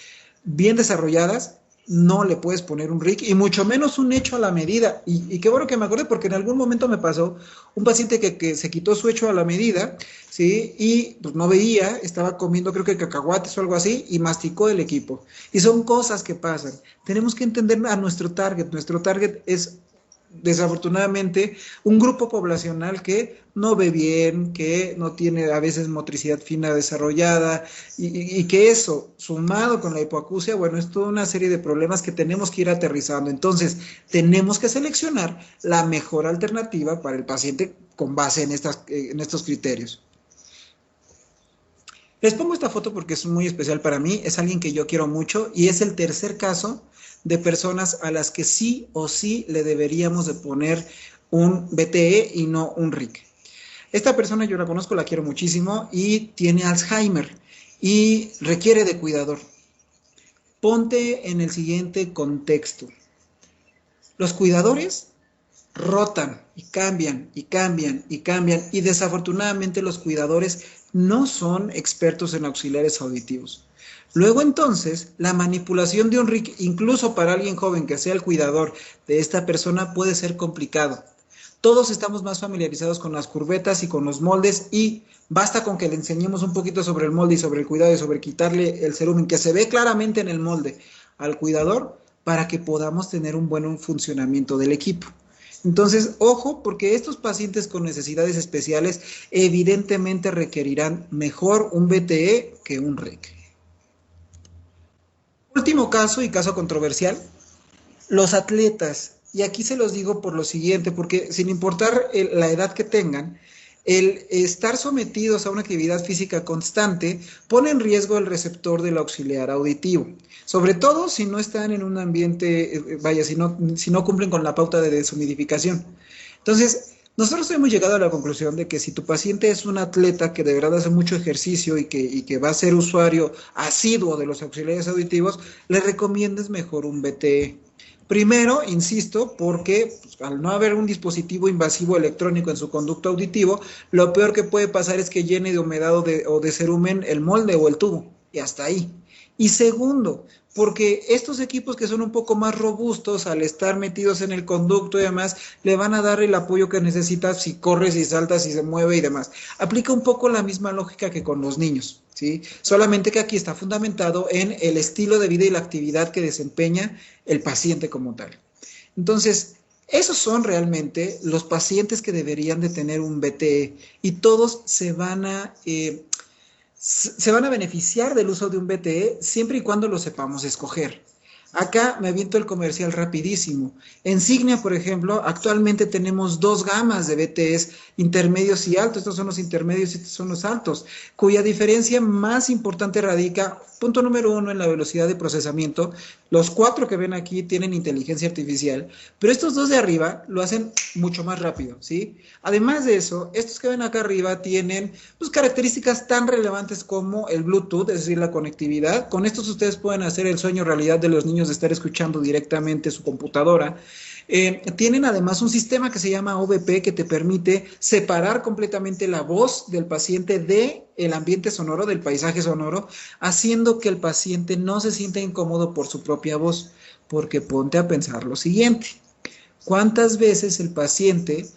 bien desarrolladas, no le puedes poner un RIC y mucho menos un hecho a la medida. Y qué bueno que me acordé porque en algún momento me pasó un paciente que se quitó su hecho a la medida, ¿sí? Y pues no veía, estaba comiendo creo que cacahuates o algo así y masticó el equipo. Y son cosas que pasan. Tenemos que entender a nuestro target. Nuestro target es desafortunadamente un grupo poblacional que no ve bien, que no tiene a veces motricidad fina desarrollada y que eso, sumado con la hipoacusia, bueno, es toda una serie de problemas que tenemos que ir aterrizando. Entonces, tenemos que seleccionar la mejor alternativa para el paciente con base en estos criterios. Les pongo esta foto porque es muy especial para mí, es alguien que yo quiero mucho y es el tercer caso de personas a las que sí o sí le deberíamos de poner un BTE y no un RIC. Esta persona yo la conozco, la quiero muchísimo y tiene Alzheimer y requiere de cuidador. Ponte en el siguiente contexto. Los cuidadores rotan y cambian y cambian y cambian y desafortunadamente los cuidadores no son expertos en auxiliares auditivos. Luego entonces, la manipulación de un RIC, incluso para alguien joven que sea el cuidador de esta persona, puede ser complicado. Todos estamos más familiarizados con las curvetas y con los moldes y basta con que le enseñemos un poquito sobre el molde y sobre el cuidado y sobre quitarle el cerumen que se ve claramente en el molde al cuidador para que podamos tener un buen funcionamiento del equipo. Entonces, ojo, porque estos pacientes con necesidades especiales evidentemente requerirán mejor un BTE que un RIC. Último caso y caso controversial, los atletas. Y aquí se los digo por lo siguiente, porque sin importar la edad que tengan, El estar sometidos a una actividad física constante pone en riesgo el receptor del auxiliar auditivo, sobre todo si no están en un ambiente, vaya, si no cumplen con la pauta de deshumidificación. Entonces, nosotros hemos llegado a la conclusión de que si tu paciente es un atleta que de verdad hace mucho ejercicio y que va a ser usuario asiduo de los auxiliares auditivos, le recomiendes mejor un BTE. Primero, insisto, porque pues, al no haber un dispositivo invasivo electrónico en su conducto auditivo, lo peor que puede pasar es que llene de humedad o de cerumen el molde o el tubo, y hasta ahí. Y segundo, porque estos equipos que son un poco más robustos, al estar metidos en el conducto y demás, le van a dar el apoyo que necesita si corre, si salta, si se mueve y demás. Aplica un poco la misma lógica que con los niños, ¿sí? Solamente que aquí está fundamentado en el estilo de vida y la actividad que desempeña el paciente como tal. Entonces, esos son realmente los pacientes que deberían de tener un BTE y todos se van a beneficiar del uso de un BTE siempre y cuando lo sepamos escoger. Acá me aviento el comercial rapidísimo. En Signia, por ejemplo, actualmente tenemos dos gamas de BTEs, intermedios y altos. Estos son los intermedios y estos son los altos, cuya diferencia más importante radica, punto número uno, en la velocidad de procesamiento. Los 4 que ven aquí tienen inteligencia artificial, pero estos dos de arriba lo hacen mucho más rápido, ¿sí? Además de eso, estos que ven acá arriba tienen pues, características tan relevantes como el Bluetooth, es decir, la conectividad. Con estos ustedes pueden hacer el sueño realidad de los niños de estar escuchando directamente su computadora. Tienen además un sistema que se llama OBP que te permite separar completamente la voz del paciente del ambiente sonoro, del paisaje sonoro, haciendo que el paciente no se sienta incómodo por su propia voz. Porque ponte a pensar lo siguiente: ¿cuántas veces el paciente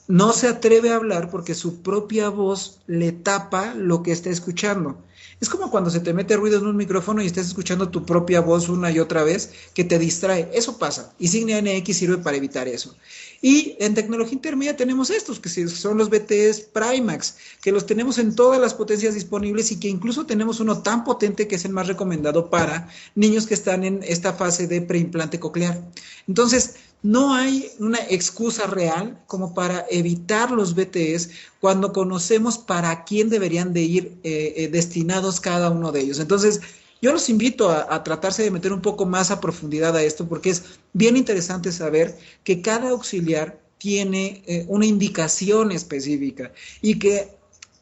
no se atreve a hablar porque su propia voz le tapa lo que está escuchando? Es como cuando se te mete ruido en un micrófono y estás escuchando tu propia voz una y otra vez, que te distrae. Eso pasa. Y Signia NX sirve para evitar eso. Y en tecnología intermedia tenemos estos, que son los BTS Primax, que los tenemos en todas las potencias disponibles y que incluso tenemos uno tan potente que es el más recomendado para niños que están en esta fase de preimplante coclear. Entonces, no hay una excusa real como para evitar los BTS cuando conocemos para quién deberían de ir destinados cada uno de ellos. Entonces, yo los invito a tratarse de meter un poco más a profundidad a esto, porque es bien interesante saber que cada auxiliar tiene una indicación específica y que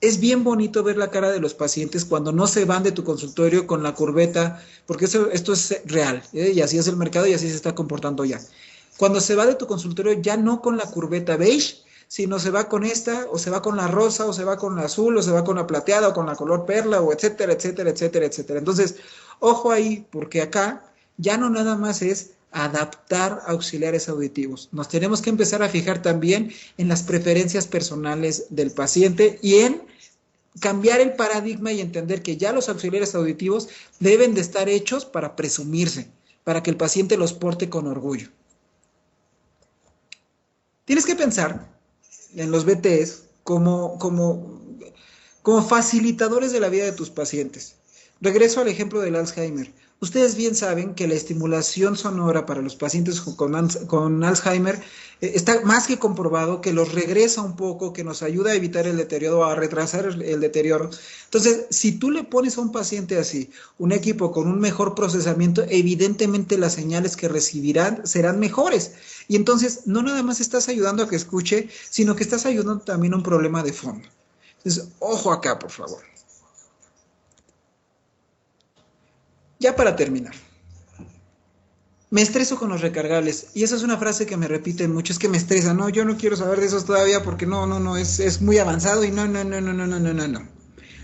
es bien bonito ver la cara de los pacientes cuando no se van de tu consultorio con la curveta, porque esto es real, y así es el mercado y así se está comportando ya. Cuando se va de tu consultorio ya no con la curveta beige, sino se va con esta, o se va con la rosa, o se va con la azul, o se va con la plateada, o con la color perla, o etcétera, etcétera, etcétera, etcétera. Entonces, ojo ahí, porque acá ya no nada más es adaptar auxiliares auditivos. Nos tenemos que empezar a fijar también en las preferencias personales del paciente y en cambiar el paradigma y entender que ya los auxiliares auditivos deben de estar hechos para presumirse, para que el paciente los porte con orgullo. Tienes que pensar en los BTS como facilitadores de la vida de tus pacientes. Regreso al ejemplo del Alzheimer. Ustedes bien saben que la estimulación sonora para los pacientes con Alzheimer está más que comprobado que los regresa un poco, que nos ayuda a evitar el deterioro, a retrasar el deterioro. Entonces, si tú le pones a un paciente así un equipo con un mejor procesamiento, evidentemente las señales que recibirán serán mejores. Y entonces, no nada más estás ayudando a que escuche, sino que estás ayudando también a un problema de fondo. Entonces, ojo acá, por favor. Ya para terminar, me estreso con los recargables, y esa es una frase que me repiten mucho, es que me estresa, no, yo no quiero saber de esos todavía porque no, es muy avanzado y no.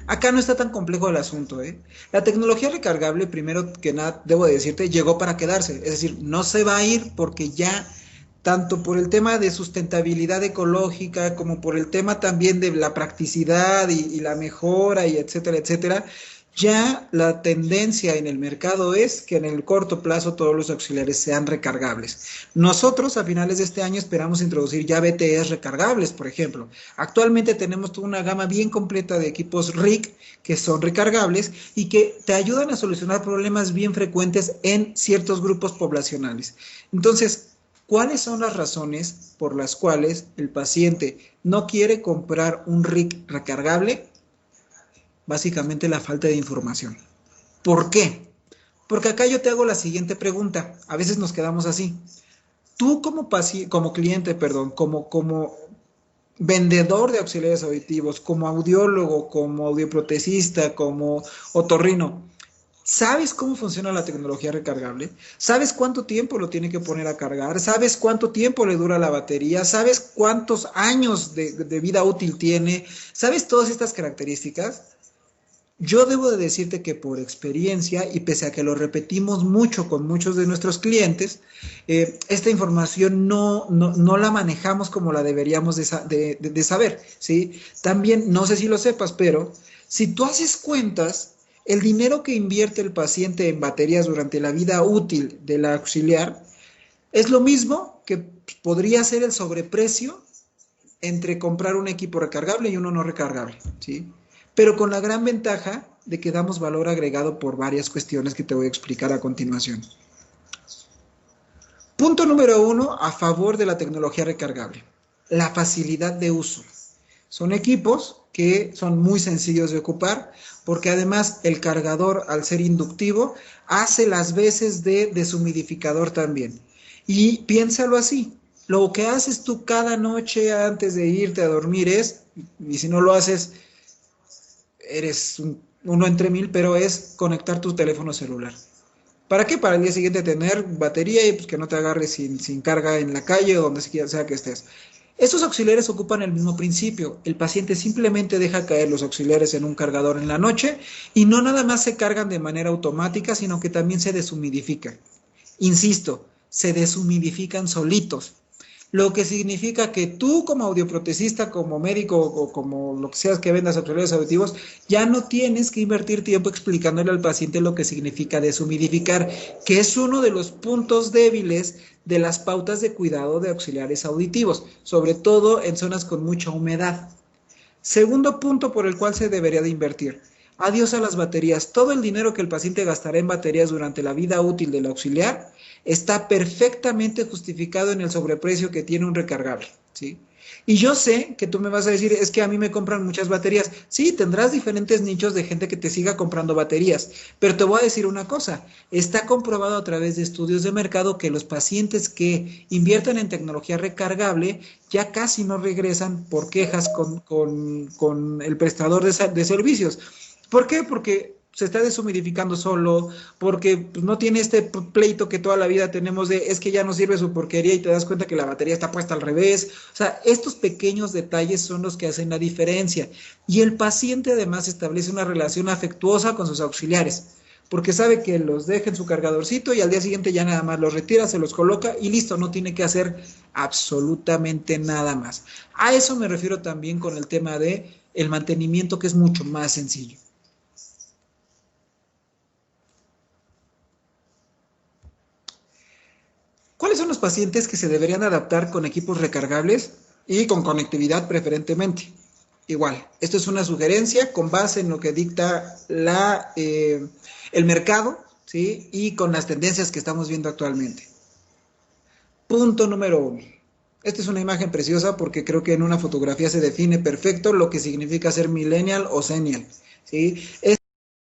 Acá no está tan complejo el asunto, ¿eh? La tecnología recargable, primero que nada, debo decirte, llegó para quedarse, es decir, no se va a ir porque ya, tanto por el tema de sustentabilidad ecológica, como por el tema también de la practicidad y la mejora y etcétera, etcétera, ya la tendencia en el mercado es que en el corto plazo todos los auxiliares sean recargables. Nosotros a finales de este año esperamos introducir ya BTS recargables, por ejemplo. Actualmente tenemos toda una gama bien completa de equipos RIC que son recargables y que te ayudan a solucionar problemas bien frecuentes en ciertos grupos poblacionales. Entonces, ¿Cuáles son las razones por las cuales el paciente no quiere comprar un RIC recargable? Básicamente la falta de información. ¿Por qué? Porque acá yo te hago la siguiente pregunta. A veces nos quedamos así. Tú como cliente, perdón, como vendedor de auxiliares auditivos, como audiólogo, como audioprotesista, como otorrino, ¿sabes cómo funciona la tecnología recargable? ¿Sabes cuánto tiempo lo tiene que poner a cargar? ¿Sabes cuánto tiempo le dura la batería? ¿Sabes cuántos años de vida útil tiene? ¿Sabes todas estas características? Yo debo de decirte que por experiencia, y pese a que lo repetimos mucho con muchos de nuestros clientes, esta información no la manejamos como la deberíamos de saber, ¿sí? También, no sé si lo sepas, pero si tú haces cuentas, el dinero que invierte el paciente en baterías durante la vida útil de la auxiliar es lo mismo que podría ser el sobreprecio entre comprar un equipo recargable y uno no recargable, ¿sí? Pero con la gran ventaja de que damos valor agregado por varias cuestiones que te voy a explicar a continuación. Punto número 1 a favor de la tecnología recargable, la facilidad de uso. Son equipos que son muy sencillos de ocupar porque además el cargador, al ser inductivo, hace las veces de deshumidificador también. Y piénsalo así, lo que haces tú cada noche antes de irte a dormir es, y si no lo haces, eres uno entre mil, pero es conectar tu teléfono celular. ¿Para qué? Para el día siguiente tener batería y pues que no te agarres sin carga en la calle o donde sea que estés. Estos auxiliares ocupan el mismo principio. El paciente simplemente deja caer los auxiliares en un cargador en la noche y no nada más se cargan de manera automática, sino que también se deshumidifican. Insisto, se deshumidifican solitos. Lo que significa que tú como audioprotesista, como médico o como lo que seas que vendas auxiliares auditivos, ya no tienes que invertir tiempo explicándole al paciente lo que significa deshumidificar, que es uno de los puntos débiles de las pautas de cuidado de auxiliares auditivos, sobre todo en zonas con mucha humedad. Segundo punto por el cual se debería de invertir. Adiós a las baterías. Todo el dinero que el paciente gastará en baterías durante la vida útil del auxiliar está perfectamente justificado en el sobreprecio que tiene un recargable, ¿sí? Y yo sé que tú me vas a decir, es que a mí me compran muchas baterías. Sí, tendrás diferentes nichos de gente que te siga comprando baterías, pero te voy a decir una cosa, está comprobado a través de estudios de mercado que los pacientes que invierten en tecnología recargable ya casi no regresan por quejas con el prestador de servicios. ¿Por qué? Porque se está deshumidificando solo, porque pues, no tiene este pleito que toda la vida tenemos de es que ya no sirve su porquería y te das cuenta que la batería está puesta al revés. O sea, estos pequeños detalles son los que hacen la diferencia. Y el paciente además establece una relación afectuosa con sus auxiliares, porque sabe que los deja en su cargadorcito y al día siguiente ya nada más los retira, se los coloca y listo, no tiene que hacer absolutamente nada más. A eso me refiero también con el tema de el mantenimiento, que es mucho más sencillo. ¿Cuáles son los pacientes que se deberían adaptar con equipos recargables y con conectividad preferentemente? Igual, esto es una sugerencia con base en lo que dicta el mercado, ¿sí? Y con las tendencias que estamos viendo actualmente. Punto número 1. Esta es una imagen preciosa porque creo que en una fotografía se define perfecto lo que significa ser millennial o senial, ¿sí? Es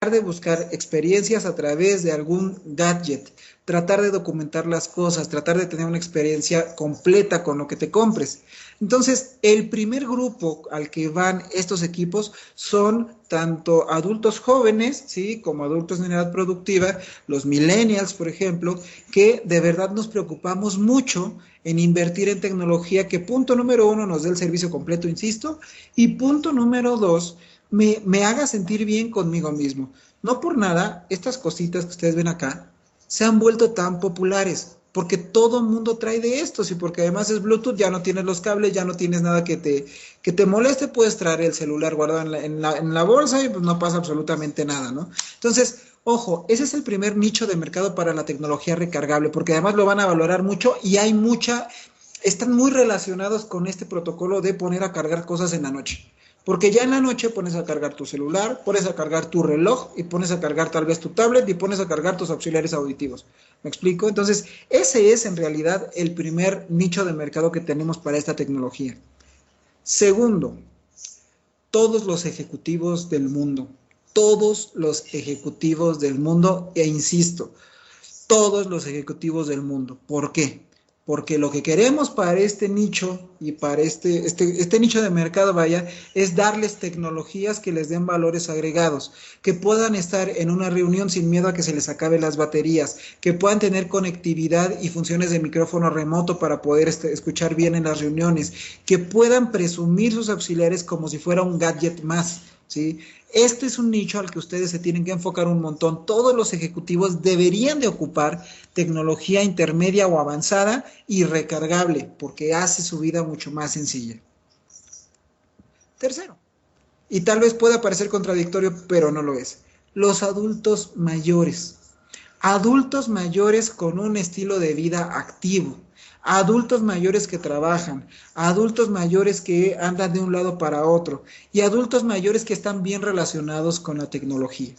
de buscar experiencias a través de algún gadget, tratar de documentar las cosas, tratar de tener una experiencia completa con lo que te compres. Entonces, el primer grupo al que van estos equipos son tanto adultos jóvenes, ¿sí? Como adultos en edad productiva, los millennials, por ejemplo, que de verdad nos preocupamos mucho en invertir en tecnología que punto número 1 nos dé el servicio completo, insisto, y punto número 2, me haga sentir bien conmigo mismo. No por nada, estas cositas que ustedes ven acá se han vuelto tan populares, porque todo el mundo trae de estos y porque además es Bluetooth, ya no tienes los cables, ya no tienes nada que te moleste, puedes traer el celular guardado en la bolsa y pues no pasa absolutamente nada, ¿no? Entonces, ojo, ese es el primer nicho de mercado para la tecnología recargable, porque además lo van a valorar mucho y hay mucha, están muy relacionados con este protocolo de poner a cargar cosas en la noche. Porque ya en la noche pones a cargar tu celular, pones a cargar tu reloj y pones a cargar tal vez tu tablet y pones a cargar tus auxiliares auditivos. ¿Me explico? Entonces, ese es en realidad el primer nicho de mercado que tenemos para esta tecnología. Segundo, todos los ejecutivos del mundo, todos los ejecutivos del mundo, e insisto, todos los ejecutivos del mundo. ¿Por qué? Porque lo que queremos para este nicho y para este nicho de mercado, vaya, es darles tecnologías que les den valores agregados, que puedan estar en una reunión sin miedo a que se les acaben las baterías, que puedan tener conectividad y funciones de micrófono remoto para poder escuchar bien en las reuniones, que puedan presumir sus auxiliares como si fuera un gadget más, ¿sí? Este es un nicho al que ustedes se tienen que enfocar un montón. Todos los ejecutivos deberían de ocupar tecnología intermedia o avanzada y recargable, porque hace su vida mucho más sencilla. Tercero, y tal vez pueda parecer contradictorio, pero no lo es, los adultos mayores. Adultos mayores con un estilo de vida activo. Adultos mayores que trabajan, adultos mayores que andan de un lado para otro y adultos mayores que están bien relacionados con la tecnología.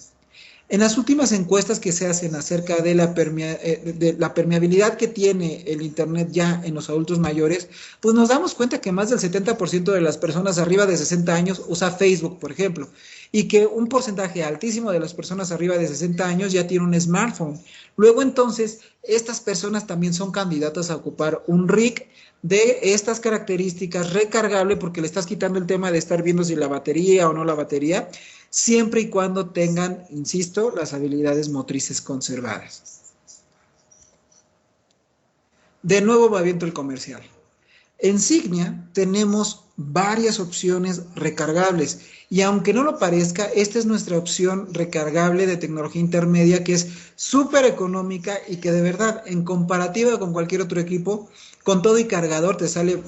En las últimas encuestas que se hacen acerca de la permeabilidad que tiene el Internet ya en los adultos mayores, pues nos damos cuenta que más del 70% de las personas arriba de 60 años usa Facebook, por ejemplo, y que un porcentaje altísimo de las personas arriba de 60 años ya tiene un smartphone. Luego entonces, estas personas también son candidatas a ocupar un RIC de estas características, recargable, porque le estás quitando el tema de estar viendo si la batería o no la batería, siempre y cuando tengan, insisto, las habilidades motrices conservadas. De nuevo me aviento el comercial. En Signia tenemos varias opciones recargables y aunque no lo parezca, esta es nuestra opción recargable de tecnología intermedia que es súper económica y que de verdad, en comparativa con cualquier otro equipo, con todo y cargador te sale...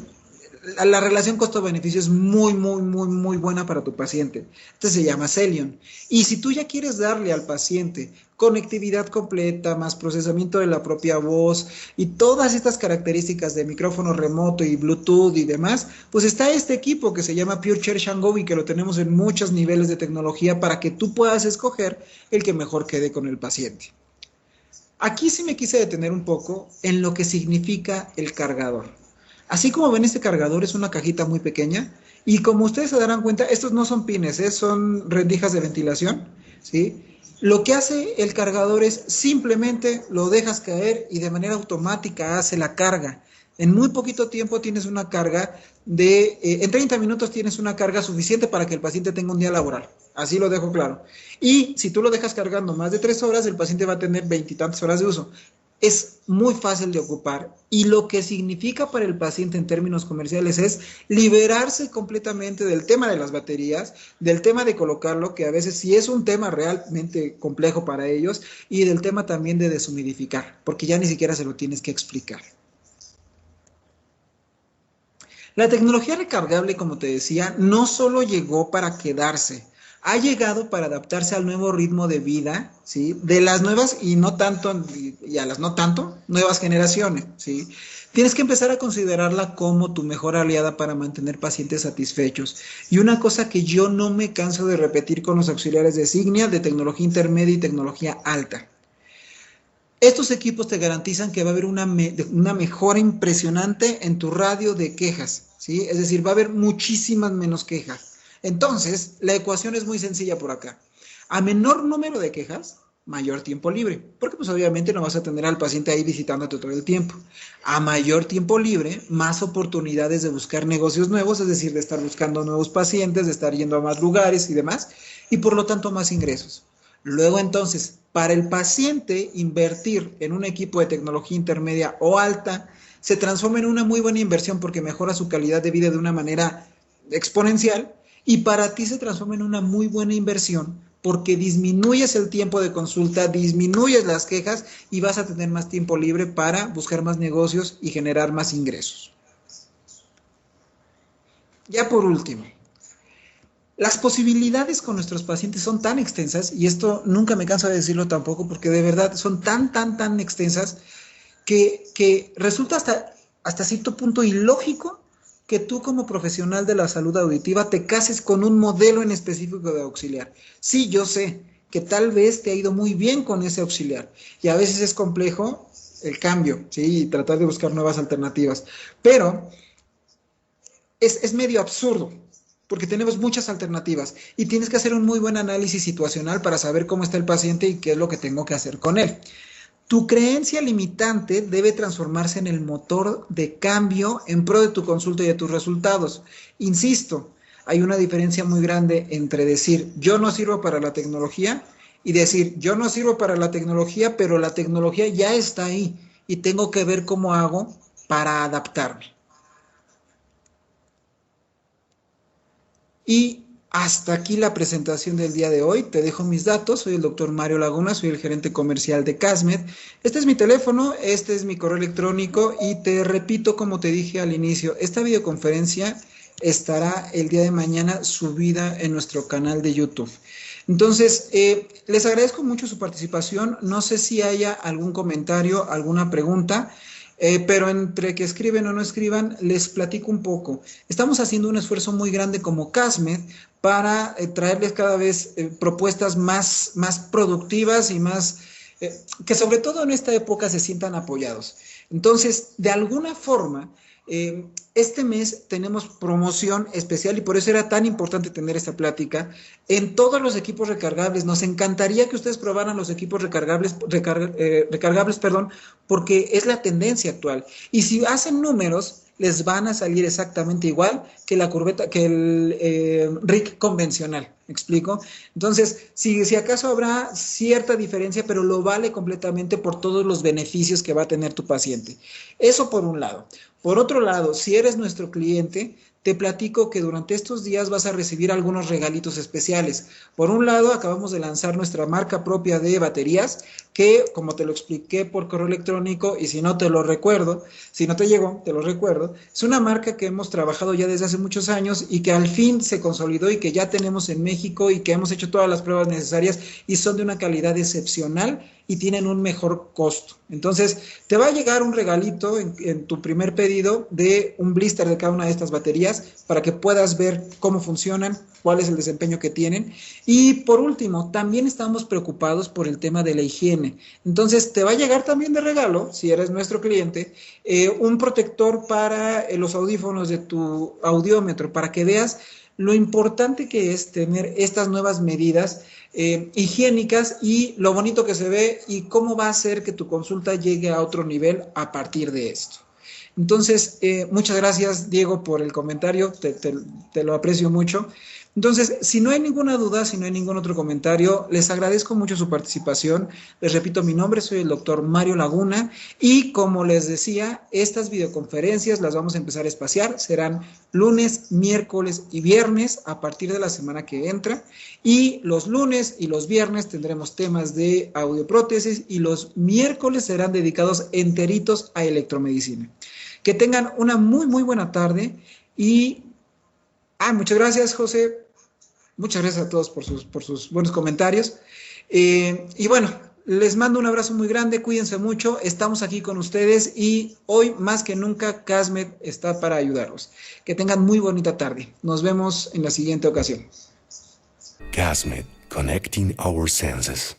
La relación costo-beneficio es muy buena para tu paciente. Este se llama Celion. Y si tú ya quieres darle al paciente conectividad completa, más procesamiento de la propia voz y todas estas características de micrófono remoto y Bluetooth y demás, pues está este equipo que se llama PureChair Shango y que lo tenemos en muchos niveles de tecnología para que tú puedas escoger el que mejor quede con el paciente. Aquí sí me quise detener un poco en lo que significa el cargador. Así como ven, este cargador es una cajita muy pequeña y como ustedes se darán cuenta, estos no son pines, son rendijas de ventilación, ¿sí? Lo que hace el cargador es simplemente lo dejas caer y de manera automática hace la carga. En muy poquito tiempo tienes una carga en 30 minutos tienes una carga suficiente para que el paciente tenga un día laboral. Así lo dejo claro. Y si tú lo dejas cargando más de 3 horas, el paciente va a tener 20 y tantas horas de uso. Es muy fácil de ocupar y lo que significa para el paciente en términos comerciales es liberarse completamente del tema de las baterías, del tema de colocarlo, que a veces sí es un tema realmente complejo para ellos, y del tema también de deshumidificar, porque ya ni siquiera se lo tienes que explicar. La tecnología recargable, como te decía, no solo llegó para quedarse, ha llegado para adaptarse al nuevo ritmo de vida, ¿sí? De las nuevas y no tanto, y a las no tanto, nuevas generaciones, ¿sí? Tienes que empezar a considerarla como tu mejor aliada para mantener pacientes satisfechos. Y una cosa que yo no me canso de repetir con los auxiliares de Signia, de tecnología intermedia y tecnología alta. Estos equipos te garantizan que va a haber una mejora impresionante en tu radio de quejas, ¿sí? Es decir, va a haber muchísimas menos quejas. Entonces, la ecuación es muy sencilla por acá. A menor número de quejas, mayor tiempo libre, porque pues obviamente no vas a tener al paciente ahí visitándote todo el tiempo. A mayor tiempo libre, más oportunidades de buscar negocios nuevos, es decir, de estar buscando nuevos pacientes, de estar yendo a más lugares y demás, y por lo tanto más ingresos. Luego entonces, para el paciente, invertir en un equipo de tecnología intermedia o alta se transforma en una muy buena inversión porque mejora su calidad de vida de una manera exponencial. Y para ti se transforma en una muy buena inversión porque disminuyes el tiempo de consulta, disminuyes las quejas y vas a tener más tiempo libre para buscar más negocios y generar más ingresos. Ya por último, las posibilidades con nuestros pacientes son tan extensas, y esto nunca me canso de decirlo tampoco porque de verdad son tan extensas que resulta hasta cierto punto ilógico que tú como profesional de la salud auditiva te cases con un modelo en específico de auxiliar. Sí, yo sé que tal vez te ha ido muy bien con ese auxiliar y a veces es complejo el cambio, ¿sí? Y tratar de buscar nuevas alternativas, pero es medio absurdo porque tenemos muchas alternativas y tienes que hacer un muy buen análisis situacional para saber cómo está el paciente y qué es lo que tengo que hacer con él. Tu creencia limitante debe transformarse en el motor de cambio en pro de tu consulta y de tus resultados. Insisto, hay una diferencia muy grande entre decir yo no sirvo para la tecnología y decir yo no sirvo para la tecnología, pero la tecnología ya está ahí y tengo que ver cómo hago para adaptarme. Y hasta aquí la presentación del día de hoy. Te dejo mis datos. Soy el doctor Mario Laguna, soy el gerente comercial de Casmed. Este es mi teléfono, este es mi correo electrónico y te repito, como te dije al inicio, esta videoconferencia estará el día de mañana subida en nuestro canal de YouTube. Entonces, les agradezco mucho su participación. No sé si haya algún comentario, alguna pregunta. Pero entre que escriben o no escriban, les platico un poco. Estamos haciendo un esfuerzo muy grande como CASMED para traerles cada vez propuestas más productivas y más, que sobre todo en esta época se sientan apoyados. Entonces, de alguna forma, este mes tenemos promoción especial y por eso era tan importante tener esta plática en todos los equipos recargables. Nos encantaría que ustedes probaran los equipos recargables, perdón, porque es la tendencia actual. Y si hacen números, les van a salir exactamente igual que la curveta, que el RIC convencional. ¿Me explico? Entonces, si acaso habrá cierta diferencia, pero lo vale completamente por todos los beneficios que va a tener tu paciente. Eso por un lado. Por otro lado, si eres nuestro cliente, te platico que durante estos días vas a recibir algunos regalitos especiales. Por un lado, acabamos de lanzar nuestra marca propia de baterías, que como te lo expliqué por correo electrónico, y si no te lo recuerdo, si no te llegó, te lo recuerdo, es una marca que hemos trabajado ya desde hace muchos años y que al fin se consolidó y que ya tenemos en México y que hemos hecho todas las pruebas necesarias y son de una calidad excepcional y tienen un mejor costo. Entonces, te va a llegar un regalito en tu primer pedido de un blister de cada una de estas baterías para que puedas ver cómo funcionan, cuál es el desempeño que tienen. Y por último, también estamos preocupados por el tema de la higiene. Entonces, te va a llegar también de regalo, si eres nuestro cliente, un protector para los audífonos de tu audiómetro, para que veas lo importante que es tener estas nuevas medidas higiénicas y lo bonito que se ve y cómo va a hacer que tu consulta llegue a otro nivel a partir de esto. Entonces, muchas gracias, Diego, por el comentario, te lo aprecio mucho. Entonces, si no hay ninguna duda, si no hay ningún otro comentario, les agradezco mucho su participación. Les repito, mi nombre, soy el doctor Mario Laguna y como les decía, estas videoconferencias las vamos a empezar a espaciar. Serán lunes, miércoles y viernes a partir de la semana que entra. Y los lunes y los viernes tendremos temas de audioprótesis y los miércoles serán dedicados enteritos a electromedicina. Que tengan una muy buena tarde y muchas gracias, José. Muchas gracias a todos por sus buenos comentarios. Y bueno, les mando un abrazo muy grande, cuídense mucho, estamos aquí con ustedes y hoy más que nunca Casmed está para ayudarlos. Que tengan muy bonita tarde. Nos vemos en la siguiente ocasión. Casmed, connecting our senses.